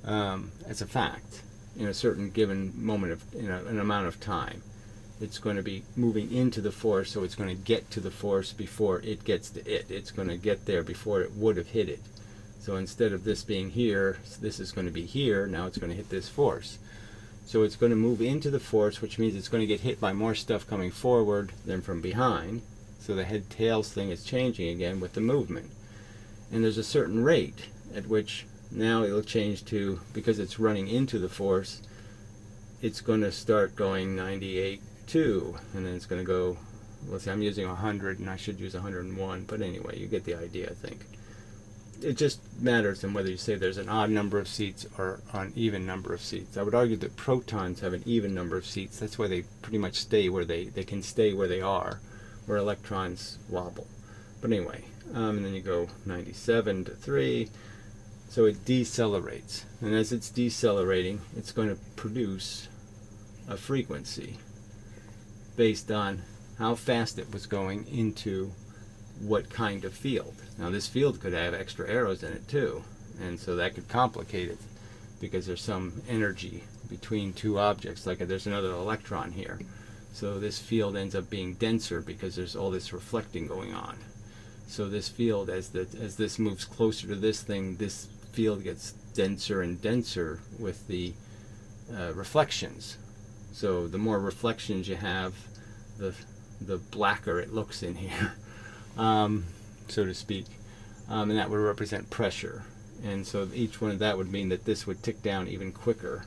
as a fact in a certain given moment of an amount of time. It's going to be moving into the force, so it's going to get to the force before it gets to it. It's going to get there before it would have hit it. So instead of this being here, this is going to be here. Now it's going to hit this force. So it's going to move into the force, which means it's going to get hit by more stuff coming forward than from behind. So the head-tails thing is changing again with the movement. And there's a certain rate at which now it'll change to, because it's running into the force, it's going to start going 98, 2, and then it's going to go, let's see, I'm using 100 and I should use 101, but anyway, you get the idea, I think. It just matters in whether you say there's an odd number of seats or an even number of seats. I would argue that protons have an even number of seats. That's why they pretty much stay where they can stay where they are, where electrons wobble. But anyway, and then you go 97 to 3, so it decelerates. And as it's decelerating, it's going to produce a frequency based on how fast it was going into what kind of field. Now this field could have extra arrows in it too, and so that could complicate it because there's some energy between two objects, like there's another electron here. So this field ends up being denser because there's all this reflecting going on. So this field, as this moves closer to this thing, this field gets denser and denser with the reflections. So the more reflections you have, the blacker it looks in here, so to speak, and that would represent pressure. And so each one of that would mean that this would tick down even quicker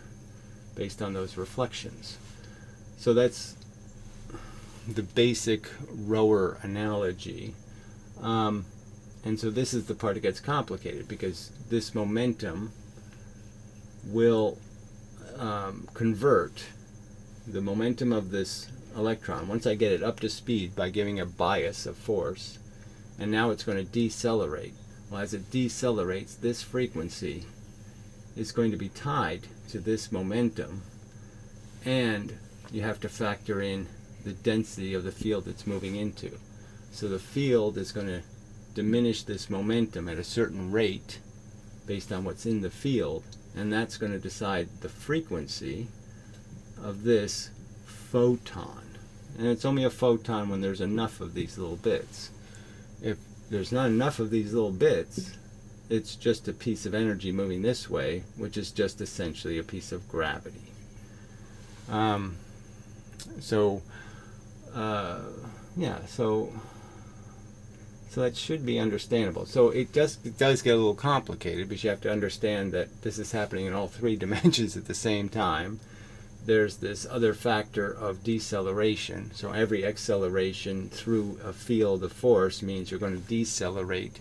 based on those reflections. So that's the basic rower analogy. And so this is the part that gets complicated, because this momentum will convert the momentum of this electron, once I get it up to speed by giving a bias of force, and now it's going to decelerate. Well, as it decelerates, this frequency is going to be tied to this momentum, and you have to factor in the density of the field it's moving into. So the field is going to diminish this momentum at a certain rate based on what's in the field, and that's going to decide the frequency of this photon. And it's only a photon when there's enough of these little bits. If there's not enough of these little bits, it's just a piece of energy moving this way, which is just essentially a piece of gravity. So that should be understandable. So it does get a little complicated, because you have to understand that this is happening in all three dimensions at the same time. There's this other factor of deceleration. So every acceleration through a field of force means you're going to decelerate.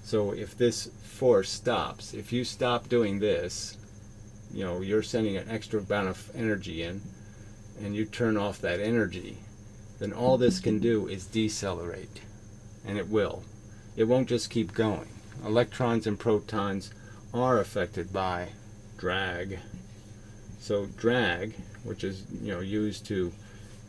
So if this force stops, if you stop doing this, you're sending an extra amount of energy in, and you turn off that energy, then all this can do is decelerate. And it will. It won't just keep going. Electrons and protons are affected by drag. So drag, which is used to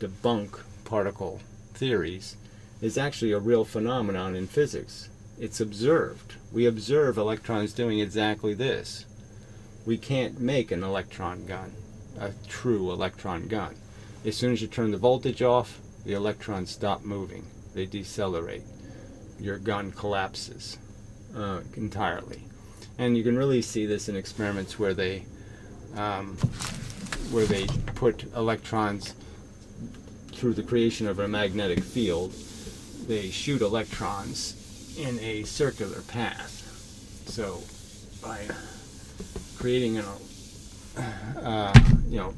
debunk particle theories, is actually a real phenomenon in physics. It's observed. We observe electrons doing exactly this. We can't make an electron gun, a true electron gun. As soon as you turn the voltage off, the electrons stop moving. They decelerate. Your gun collapses entirely. And you can really see this in experiments where they put electrons through the creation of a magnetic field. They shoot electrons in a circular path. So by creating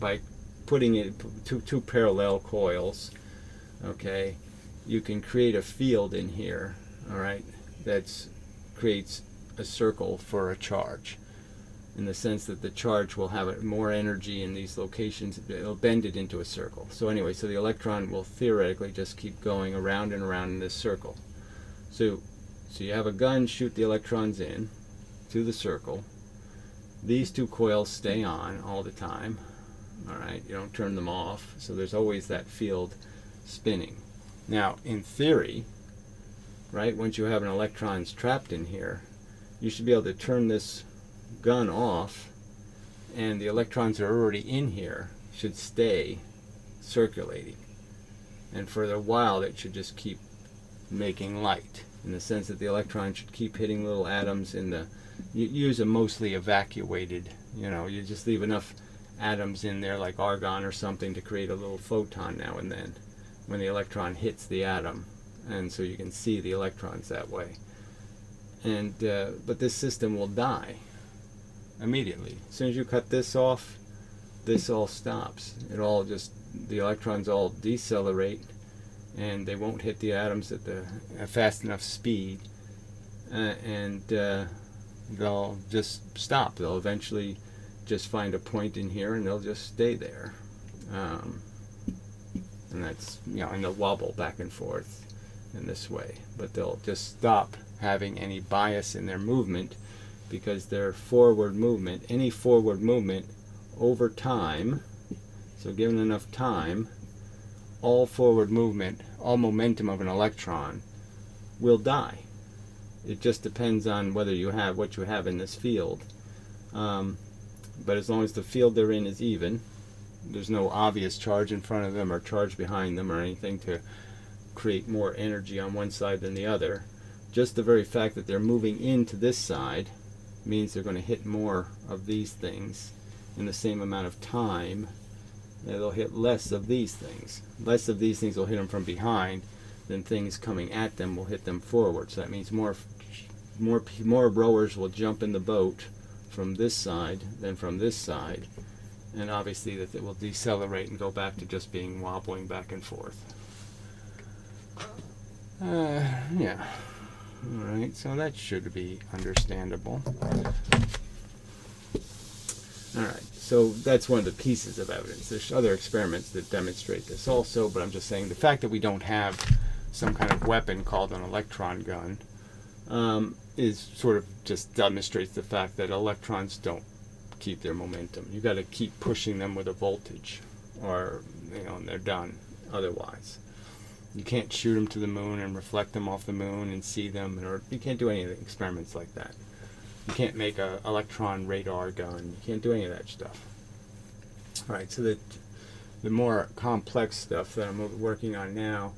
by putting it two parallel coils, okay, you can create a field in here, all right, that creates a circle for a charge, in the sense that the charge will have more energy in these locations. It'll bend it into a circle. So anyway, so the electron will theoretically just keep going around and around in this circle. So you have a gun, shoot the electrons in to the circle. These two coils stay on all the time, all right, you don't turn them off, so there's always that field spinning. Now, in theory, right, once you have an electrons trapped in here, you should be able to turn this gun off and the electrons that are already in here should stay circulating. And for a while it should just keep making light, in the sense that the electron should keep hitting little atoms in the, you use a mostly evacuated, you just leave enough atoms in there like argon or something to create a little photon now and then when the electron hits the atom, and so you can see the electrons that way. And but this system will die immediately. As soon as you cut this off, this all stops. It all just, the electrons all decelerate, and they won't hit the atoms at the fast enough speed, and they'll just stop. They'll eventually just find a point in here, and they'll just stay there. And that's, and they'll wobble back and forth in this way, but they'll just stop having any bias in their movement, because their forward movement, any forward movement over time, so given enough time, all forward movement, all momentum of an electron will die. It just depends on whether you have what you have in this field. But as long as the field they're in is even, there's no obvious charge in front of them or charge behind them or anything to create more energy on one side than the other. Just the very fact that they're moving into this side means they're going to hit more of these things in the same amount of time. They'll hit less of these things. Less of these things will hit them from behind than things coming at them will hit them forward. So that means more rowers will jump in the boat from this side than from this side. And obviously that it will decelerate and go back to just being wobbling back and forth. Yeah. Alright, so that should be understandable. Alright, so that's one of the pieces of evidence. There's other experiments that demonstrate this also, but I'm just saying the fact that we don't have some kind of weapon called an electron gun is sort of just demonstrates the fact that electrons don't keep their momentum. You got to keep pushing them with a voltage, or and they're done otherwise. You can't shoot them to the moon and reflect them off the moon and see them, or you can't do any of the experiments like that. You can't make an electron radar gun. You can't do any of that stuff. Alright, so the more complex stuff that I'm working on now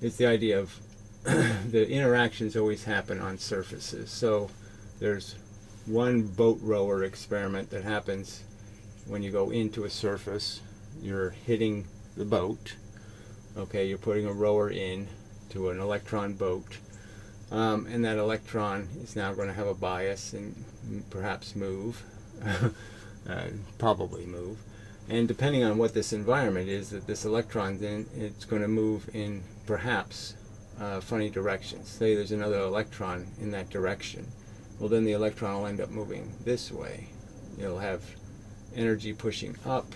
is the idea of the interactions always happen on surfaces. So there's one boat rower experiment that happens when you go into a surface. You're hitting the boat. Okay, you're putting a rower in to an electron boat, and that electron is now going to have a bias and perhaps move, probably move. And depending on what this environment is that this electron's in, it's going to move in perhaps funny directions. Say there's another electron in that direction. Well, then the electron will end up moving this way. It'll have energy pushing up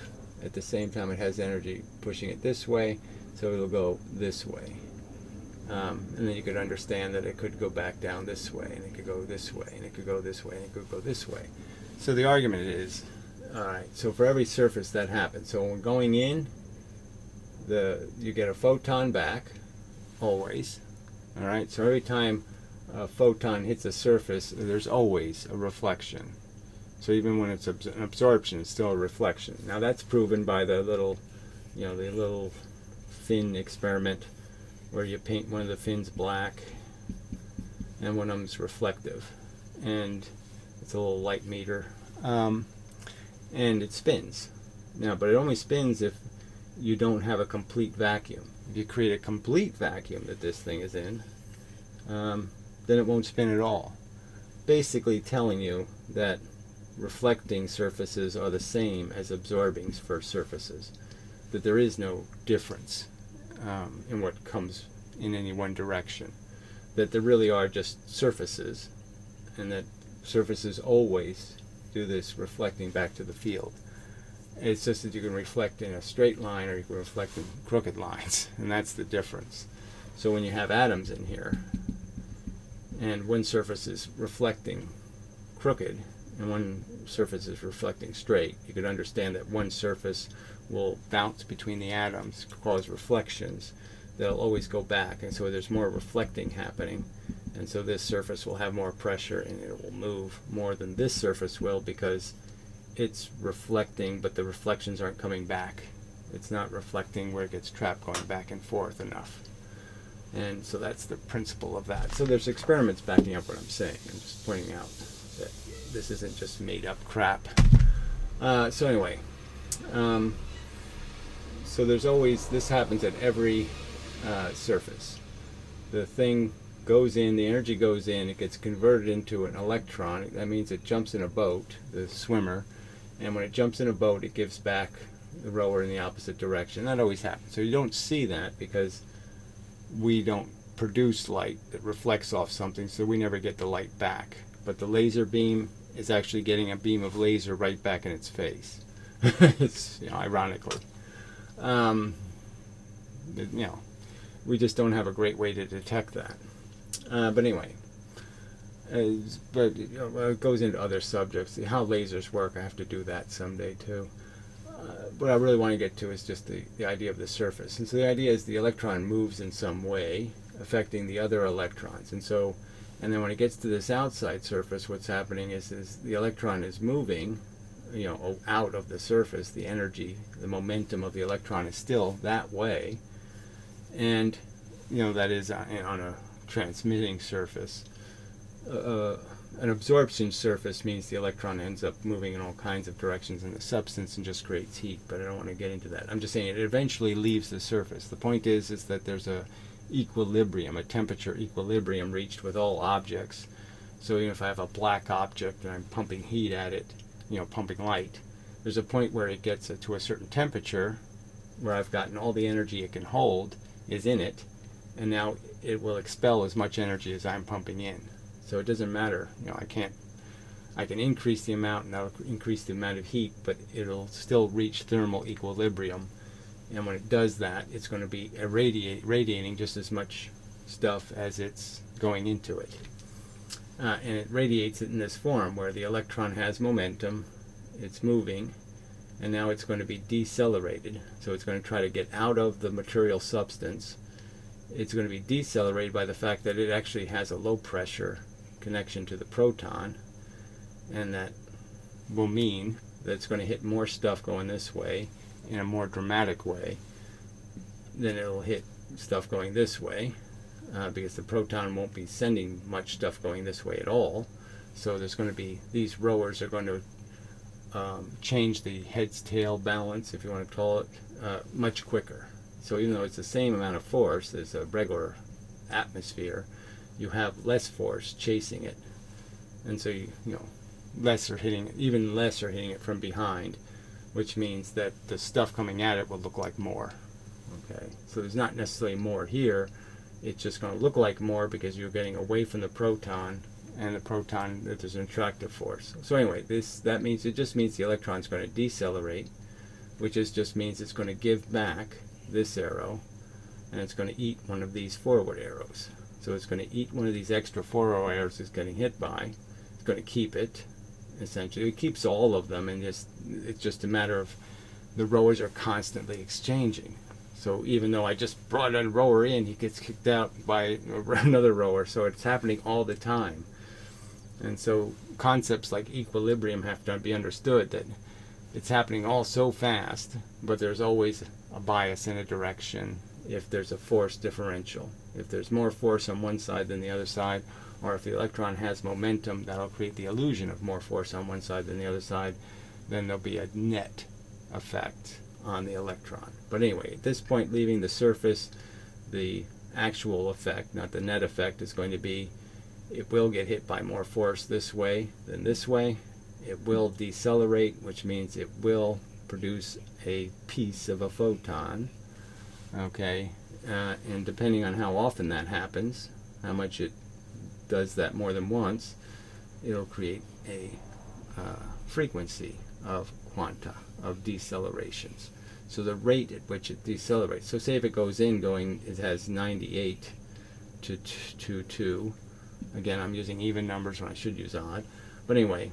at the same time it has energy pushing it this way. So it'll go this way. And then you could understand that it could go back down this way, and it could go this way, and it could go this way, and it could go this way. So the argument is, alright, so for every surface that happens, so when going in, you get a photon back, always. Alright, so every time a photon hits a surface, there's always a reflection. So even when it's an absorption, it's still a reflection. Now that's proven by the little, the little fin experiment where you paint one of the fins black and one of them's reflective, and it's a little light meter, and it spins. Now, but it only spins if you don't have a complete vacuum. If you create a complete vacuum that this thing is in, then it won't spin at all. Basically telling you that reflecting surfaces are the same as absorbing for surfaces, that there is no difference in what comes in any one direction, that there really are just surfaces, and that surfaces always do this reflecting back to the field. It's just that you can reflect in a straight line or you can reflect in crooked lines, and that's the difference. So when you have atoms in here and one surface is reflecting crooked and one surface is reflecting straight, you could understand that one surface will bounce between the atoms, cause reflections that'll always go back, and so there's more reflecting happening, and so this surface will have more pressure and it will move more than this surface will, because it's reflecting, but the reflections aren't coming back. It's not reflecting where it gets trapped going back and forth enough. And so that's the principle of that. So there's experiments backing up what I'm saying. I'm just pointing out that this isn't just made up crap. So anyway, so there's always, this happens at every surface. The thing goes in, the energy goes in, it gets converted into an electron. That means it jumps in a boat, the swimmer, and when it jumps in a boat, it gives back the rower in the opposite direction. That always happens. So you don't see that because we don't produce light that reflects off something, so we never get the light back. But the laser beam is actually getting a beam of laser right back in its face. It's, ironically. We just don't have a great way to detect that. But anyway, it goes into other subjects. How lasers work, I have to do that someday too. What I really want to get to is just the idea of the surface. And so the idea is the electron moves in some way, affecting the other electrons. And then when it gets to this outside surface, what's happening is the electron is moving, out of the surface. The energy, the momentum of the electron is still that way. And, that is on a transmitting surface. An absorption surface means the electron ends up moving in all kinds of directions in the substance and just creates heat, but I don't want to get into that. I'm just saying it eventually leaves the surface. The point is that there's a equilibrium, a temperature equilibrium reached with all objects. So even if I have a black object and I'm pumping heat at it, pumping light, there's a point where it gets to a certain temperature where I've gotten all the energy it can hold is in it, and now it will expel as much energy as I'm pumping in. So it doesn't matter, I can increase the amount and that'll increase the amount of heat, but it'll still reach thermal equilibrium. And when it does that, it's going to be radiating just as much stuff as it's going into it. And it radiates it in this form where the electron has momentum, it's moving, and now it's going to be decelerated. So it's going to try to get out of the material substance. It's going to be decelerated by the fact that it actually has a low pressure connection to the proton, and that will mean that it's going to hit more stuff going this way in a more dramatic way than it'll hit stuff going this way, because the proton won't be sending much stuff going this way at all. So there's going to be, these rowers are going to change the head's tail balance, if you want to call it, much quicker. So even though it's the same amount of force as a regular atmosphere, you have less force chasing it, and so less are hitting it, even less are hitting it from behind, which means that the stuff coming at it will look like more. Okay, so there's not necessarily more here. It's just going to look like more because you're getting away from the proton, and the proton, that there's an attractive force. So anyway, it just means the electron's going to decelerate, which just means it's going to give back this arrow, and it's going to eat one of these forward arrows. So it's going to eat one of these extra forward arrows it's getting hit by. It's going to keep it, essentially. It keeps all of them, and it's just a matter of the rowers are constantly exchanging. So even though I just brought a rower in, he gets kicked out by another rower. So it's happening all the time. And so concepts like equilibrium have to be understood, that it's happening all so fast, but there's always a bias in a direction if there's a force differential. If there's more force on one side than the other side, or if the electron has momentum, that'll create the illusion of more force on one side than the other side, then there'll be a net effect on the electron. But anyway, at this point, leaving the surface, the actual effect, not the net effect, is going to be it will get hit by more force this way than this way. It will decelerate, which means it will produce a piece of a photon. Okay, and depending on how often that happens, how much it does that more than once, it'll create a frequency of quanta, of decelerations. So the rate at which it decelerates. So say if it goes in it has 98 to 2. Again, I'm using even numbers when I should use odd. But anyway,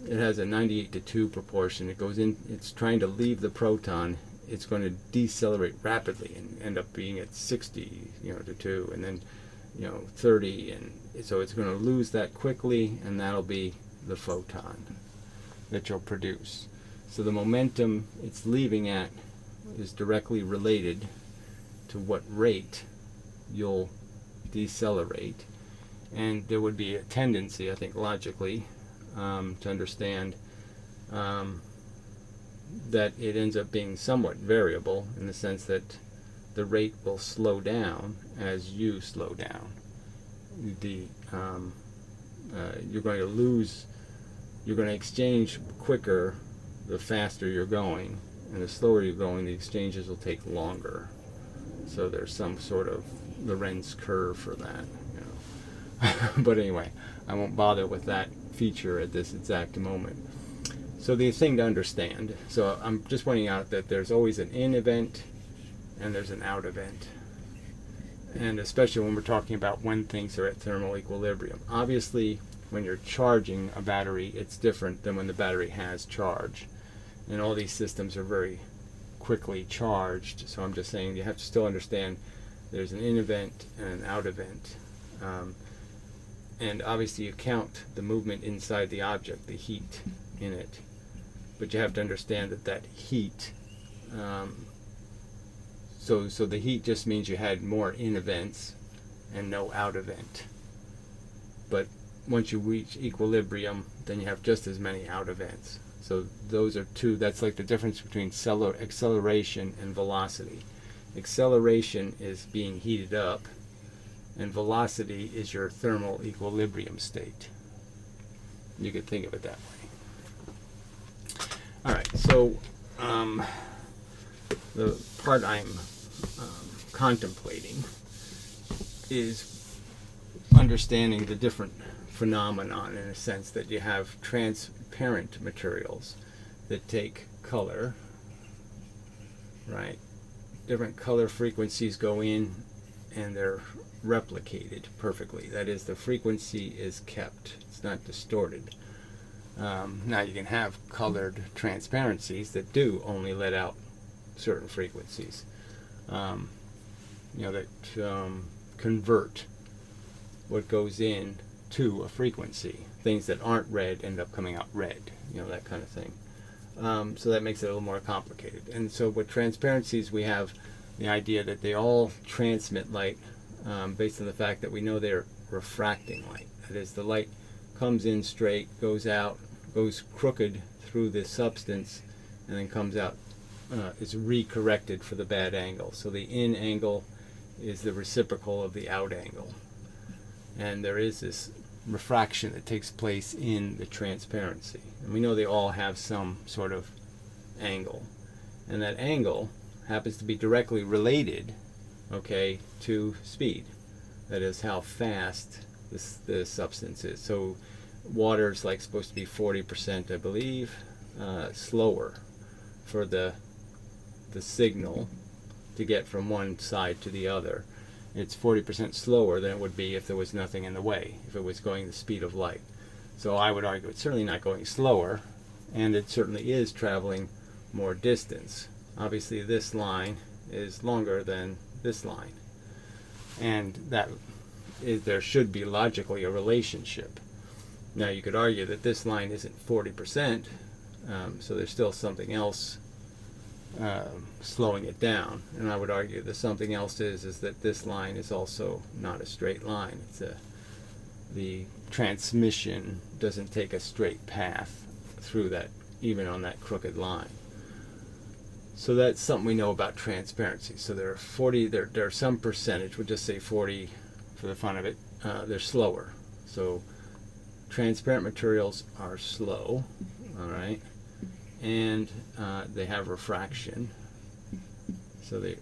it has a 98 to 2 proportion. It goes in, it's trying to leave the proton. It's going to decelerate rapidly and end up being at 60, to 2, and then, 30, and so it's going to lose that quickly, and that'll be the photon that you'll produce. So the momentum it's leaving at is directly related to what rate you'll decelerate. And there would be a tendency, I think, logically, to understand that it ends up being somewhat variable in the sense that the rate will slow down as you slow down. You're going to exchange quicker the faster you're going, and the slower you're going, the exchanges will take longer. So there's some sort of Lorentz curve for that, you know. But anyway, I won't bother with that feature at this exact moment. So the thing to understand, so I'm just pointing out that there's always an in event and there's an out event. And especially when we're talking about when things are at thermal equilibrium. Obviously, when you're charging a battery, it's different than when the battery has charge. And all these systems are very quickly charged. So I'm just saying you have to still understand there's an in event and an out event. And obviously you count the movement inside the object, the heat in it. But you have to understand that heat, so the heat just means you had more in events and no out event. But once you reach equilibrium, then you have just as many out events. So those are two, that's like the difference between acceleration and velocity. Acceleration is being heated up, and velocity is your thermal equilibrium state. You could think of it that way. All right, so the part I'm contemplating is understanding the different phenomenon, in a sense that you have transparent materials that take color, right? Different color frequencies go in and they're replicated perfectly. That is, the frequency is kept. It's not distorted. Now you can have colored transparencies that do only let out certain frequencies, that convert what goes in to a frequency. Things that aren't red end up coming out red, that kind of thing. So that makes it a little more complicated. And so with transparencies, we have the idea that they all transmit light based on the fact that we know they're refracting light. That is, the light comes in straight, goes out, goes crooked through this substance, and then comes out, is recorrected for the bad angle. So the in angle is the reciprocal of the out angle. And there is this refraction that takes place in the transparency. And we know they all have some sort of angle. And that angle happens to be directly related, okay, to speed. That is how fast the substance is. So water's like supposed to be 40%, I believe, slower for the signal to get from one side to the other. It's 40% slower than it would be if there was nothing in the way, if it was going the speed of light. So I would argue it's certainly not going slower, and it certainly is traveling more distance. Obviously this line is longer than this line, and there should be logically a relationship. Now you could argue that this line isn't 40%, so there's still something else slowing it down. And I would argue that something else is that this line is also not a straight line. The transmission doesn't take a straight path through that, even on that crooked line. So that's something we know about transparency. So there are some percentage, we'll just say 40 for the fun of it, they're slower. So transparent materials are slow, all right, and they have refraction. So they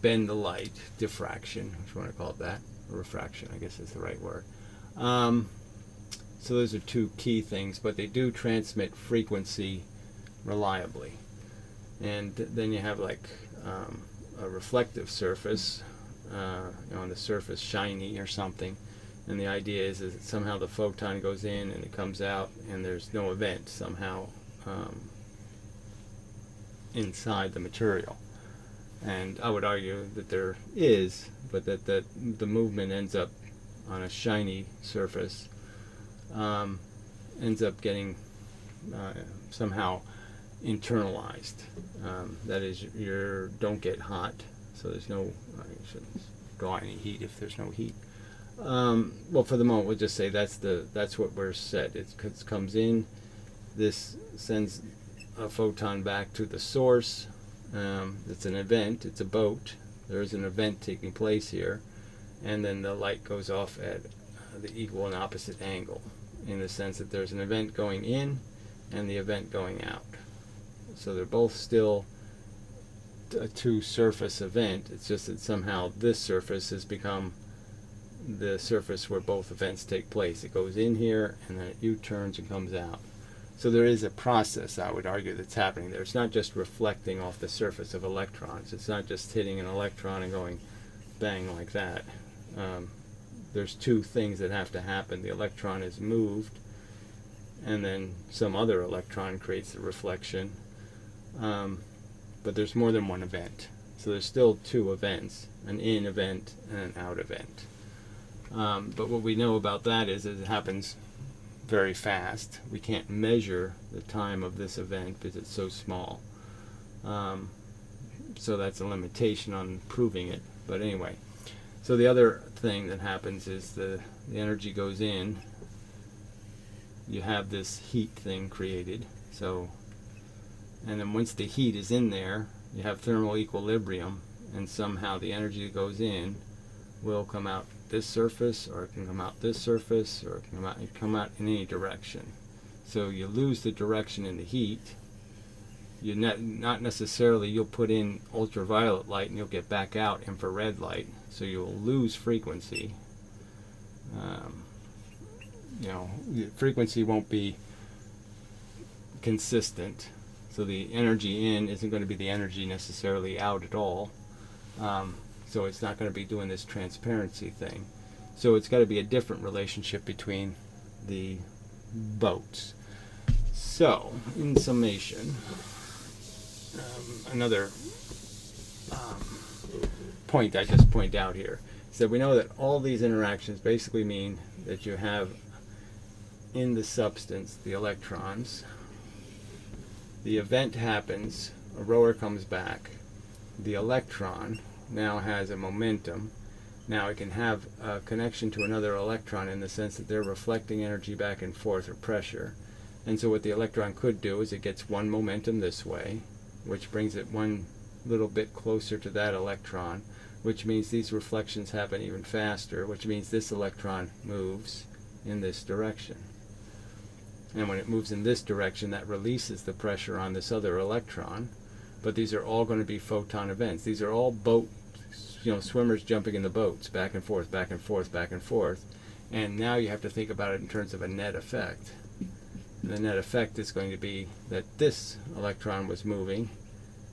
bend the light, diffraction, if you want to call it that, or refraction, I guess is the right word. So those are two key things, but they do transmit frequency reliably. And then you have like a reflective surface, on the surface shiny or something, and the idea is that somehow the photon goes in and it comes out and there's no event somehow inside the material. And I would argue that there is, but that the movement ends up on a shiny surface, ends up getting somehow internalized. That is, you don't get hot, so there's no, I shouldn't draw any heat if there's no heat. Well, for the moment, we'll just say that's what we're set. It comes in, this sends a photon back to the source. It's an event, it's a boat. There's an event taking place here, and then the light goes off at the equal and opposite angle, in the sense that there's an event going in and the event going out. So they're both still a two-surface event. It's just that somehow this surface has become the surface where both events take place. It goes in here and then it U-turns and comes out. So there is a process, I would argue, that's happening there. It's not just reflecting off the surface of electrons. It's not just hitting an electron and going bang like that. There's two things that have to happen. The electron is moved, and then some other electron creates the reflection. But there's more than one event. So there's still two events, an in event and an out event. But what we know about that is it happens very fast. We can't measure the time of this event because it's so small. So that's a limitation on proving it. But anyway, so the other thing that happens is the energy goes in. You have this heat thing created. So, and then once the heat is in there, you have thermal equilibrium, and somehow the energy that goes in will come out this surface, or it can come out this surface, or it can come out in any direction. So you lose the direction in the heat. You not necessarily, you'll put in ultraviolet light and you'll get back out infrared light, so you'll lose frequency. You know, the frequency won't be consistent, so the energy in isn't going to be the energy necessarily out at all. So it's not going to be doing this transparency thing. So it's got to be a different relationship between the boats. So, in summation, another point I just point out here is that we know that all these interactions basically mean that you have in the substance the electrons. The event happens, a rower comes back, the electron now has a momentum. Now it can have a connection to another electron in the sense that they're reflecting energy back and forth, or pressure. And so what the electron could do is it gets one momentum this way, which brings it one little bit closer to that electron, which means these reflections happen even faster, which means this electron moves in this direction. And when it moves in this direction, that releases the pressure on this other electron. But these are all going to be photon events. These are all boat, swimmers jumping in the boats, back and forth, back and forth, back and forth. And now you have to think about it in terms of a net effect. And the net effect is going to be that this electron was moving,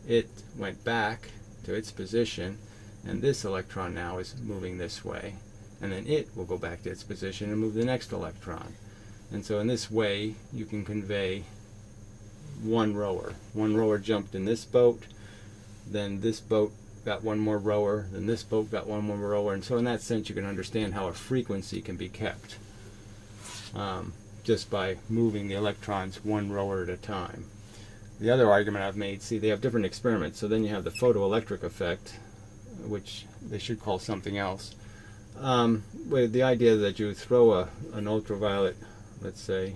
it went back to its position, and this electron now is moving this way. And then it will go back to its position and move the next electron. And so in this way, you can convey one rower. One rower jumped in this boat, then this boat got one more rower, then this boat got one more rower, and so in that sense you can understand how a frequency can be kept just by moving the electrons one rower at a time. The other argument I've made, see, they have different experiments, so then you have the photoelectric effect, which they should call something else, with the idea that you throw an ultraviolet, let's say,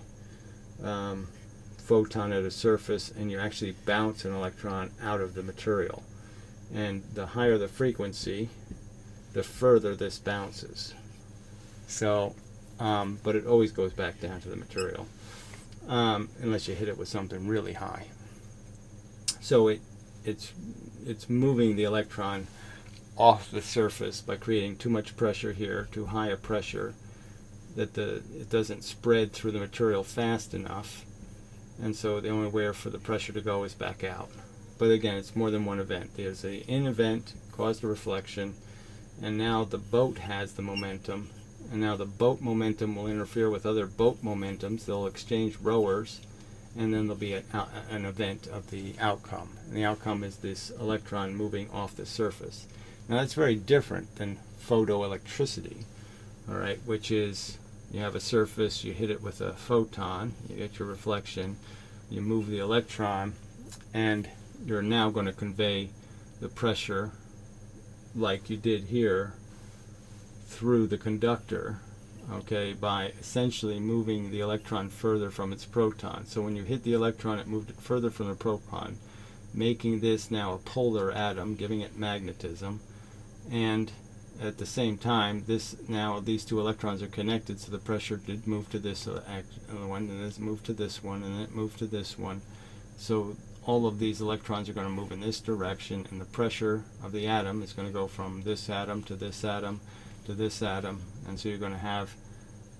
photon at a surface, and you actually bounce an electron out of the material. And the higher the frequency, the further this bounces. So, but it always goes back down to the material, unless you hit it with something really high. So it's moving the electron off the surface by creating too much pressure here, too high a pressure, that it doesn't spread through the material fast enough. And so the only way for the pressure to go is back out. But again, it's more than one event. There's an in event, caused a reflection, and now the boat has the momentum, and now the boat momentum will interfere with other boat momentums. They'll exchange rowers, and then there'll be an event of the outcome. And the outcome is this electron moving off the surface. Now that's very different than photoelectricity, all right, which is you have a surface, you hit it with a photon, you get your reflection, you move the electron, and you're now going to convey the pressure like you did here through the conductor, okay, by essentially moving the electron further from its proton. So when you hit the electron, it moved it further from the proton, making this now a polar atom, giving it magnetism. And at the same time, these two electrons are connected, so the pressure did move to this one, and this moved to this one, and it moved to this one. So all of these electrons are going to move in this direction, and the pressure of the atom is going to go from this atom to this atom to this atom, and so you're going to have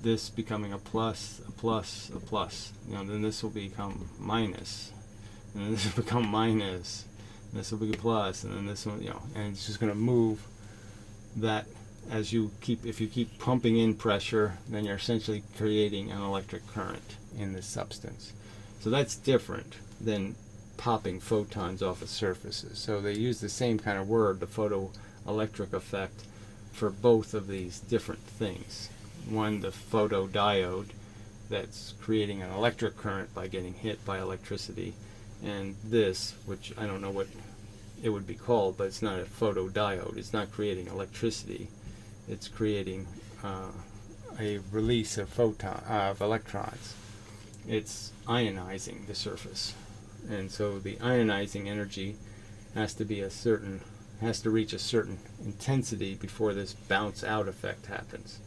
this becoming a plus, a plus, a plus. Then this will become minus, and then this will become minus, and this will be plus, and then this one, and it's just going to move that as if you keep pumping in pressure, then you're essentially creating an electric current in this substance. So that's different than popping photons off of surfaces. So they use the same kind of word, the photoelectric effect, for both of these different things. One, the photodiode, that's creating an electric current by getting hit by electricity, and this, which I don't know what it would be called, but it's not a photodiode. It's not creating electricity. It's creating a release of electrons. It's ionizing the surface, and so the ionizing energy has to reach a certain intensity before this bounce out effect happens.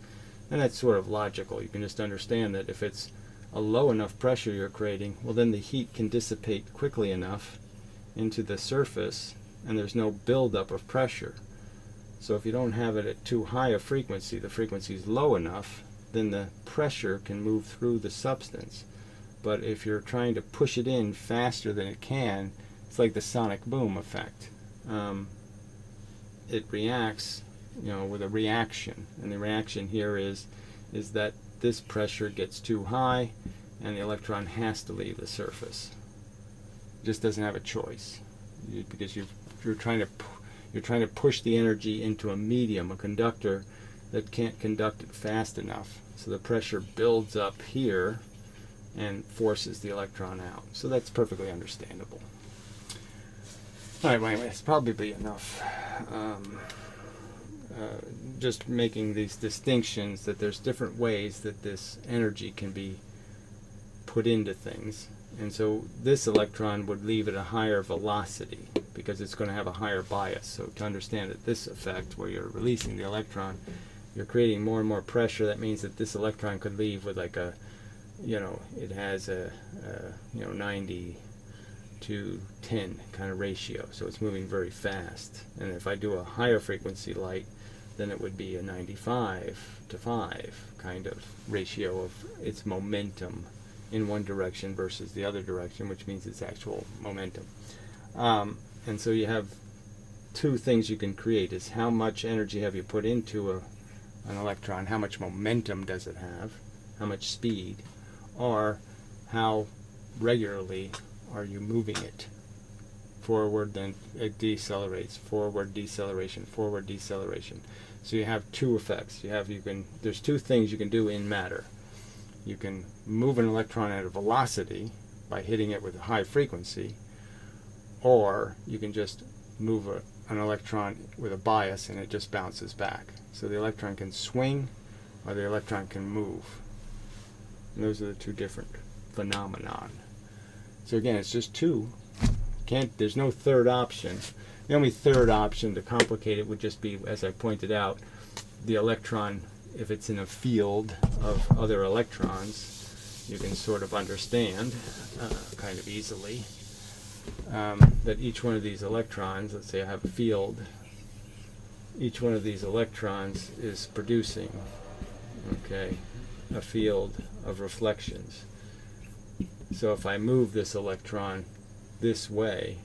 And that's sort of logical. You can just understand that if it's a low enough pressure you're creating, well, then the heat can dissipate quickly enough into the surface, and there's no buildup of pressure. So if you don't have it at too high a frequency, the frequency is low enough, then the pressure can move through the substance. But if you're trying to push it in faster than it can, it's like the sonic boom effect. It reacts, with a reaction, and the reaction here is that this pressure gets too high, and the electron has to leave the surface. It just doesn't have a choice, because you're trying to push the energy into a medium, a conductor that can't conduct it fast enough. So the pressure builds up here and forces the electron out. So that's perfectly understandable. All right, well, anyway, it's probably enough. Just making these distinctions that there's different ways that this energy can be put into things. And so this electron would leave at a higher velocity because it's going to have a higher bias. So to understand that this effect, where you're releasing the electron, you're creating more and more pressure. That means that this electron could leave with like a, it has a 90 to 10 kind of ratio. So it's moving very fast. And if I do a higher frequency light, then it would be a 95 to 5 kind of ratio of its momentum in one direction versus the other direction, which means its actual momentum. And so you have two things you can create, is how much energy have you put into an electron, how much momentum does it have, how much speed, or how regularly are you moving it forward, then it decelerates, forward deceleration, forward deceleration. So you have two effects. There's two things you can do in matter. You can move an electron at a velocity by hitting it with a high frequency, or you can just move an electron with a bias and it just bounces back. So the electron can swing or the electron can move. And those are the two different phenomenon. So again, it's just two. There's no third option. The only third option to complicate it would just be, as I pointed out, the electron, if it's in a field of other electrons, you can sort of understand kind of easily that each one of these electrons, let's say I have a field, each one of these electrons is producing, a field of reflections. So if I move this electron this way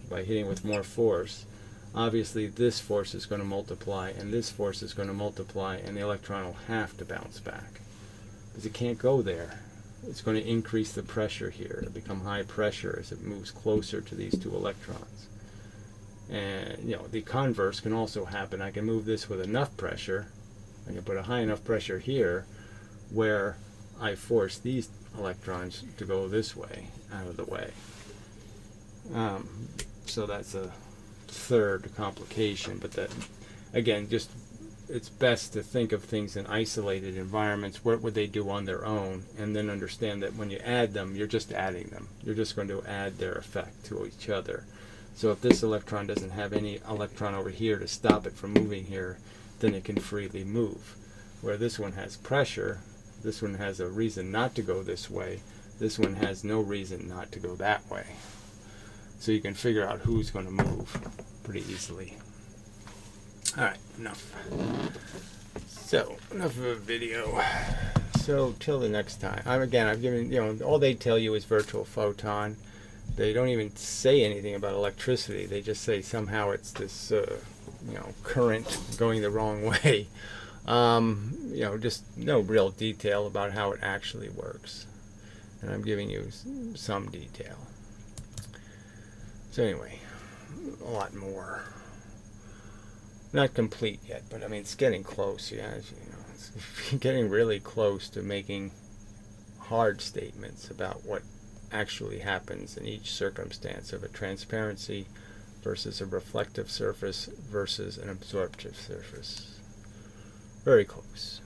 by hitting with more force, obviously this force is going to multiply and this force is going to multiply, and the electron will have to bounce back because it can't go there. It's going to increase the pressure here. It'll become high pressure as it moves closer to these two electrons. And the converse can also happen. I can move this with enough pressure. I can put a high enough pressure here where I force these electrons to go this way, out of the way. So that's a third complication. But that, again, just it's best to think of things in isolated environments. What would they do on their own? And then understand that when you add them, you're just adding them. You're just going to add their effect to each other. So if this electron doesn't have any electron over here to stop it from moving here, then it can freely move. Where this one has pressure, this one has a reason not to go this way, this one has no reason not to go that way. So you can figure out who's going to move pretty easily. Alright, enough. So, enough of a video. So, till the next time. I've given, all they tell you is virtual photon. They don't even say anything about electricity. They just say somehow it's this, current going the wrong way. Just no real detail about how it actually works. And I'm giving you some detail. So anyway, a lot more. Not complete yet, but I mean it's getting close. Yeah, it's getting really close to making hard statements about what actually happens in each circumstance of a transparency versus a reflective surface versus an absorptive surface. Very close.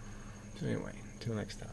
So anyway, until next time.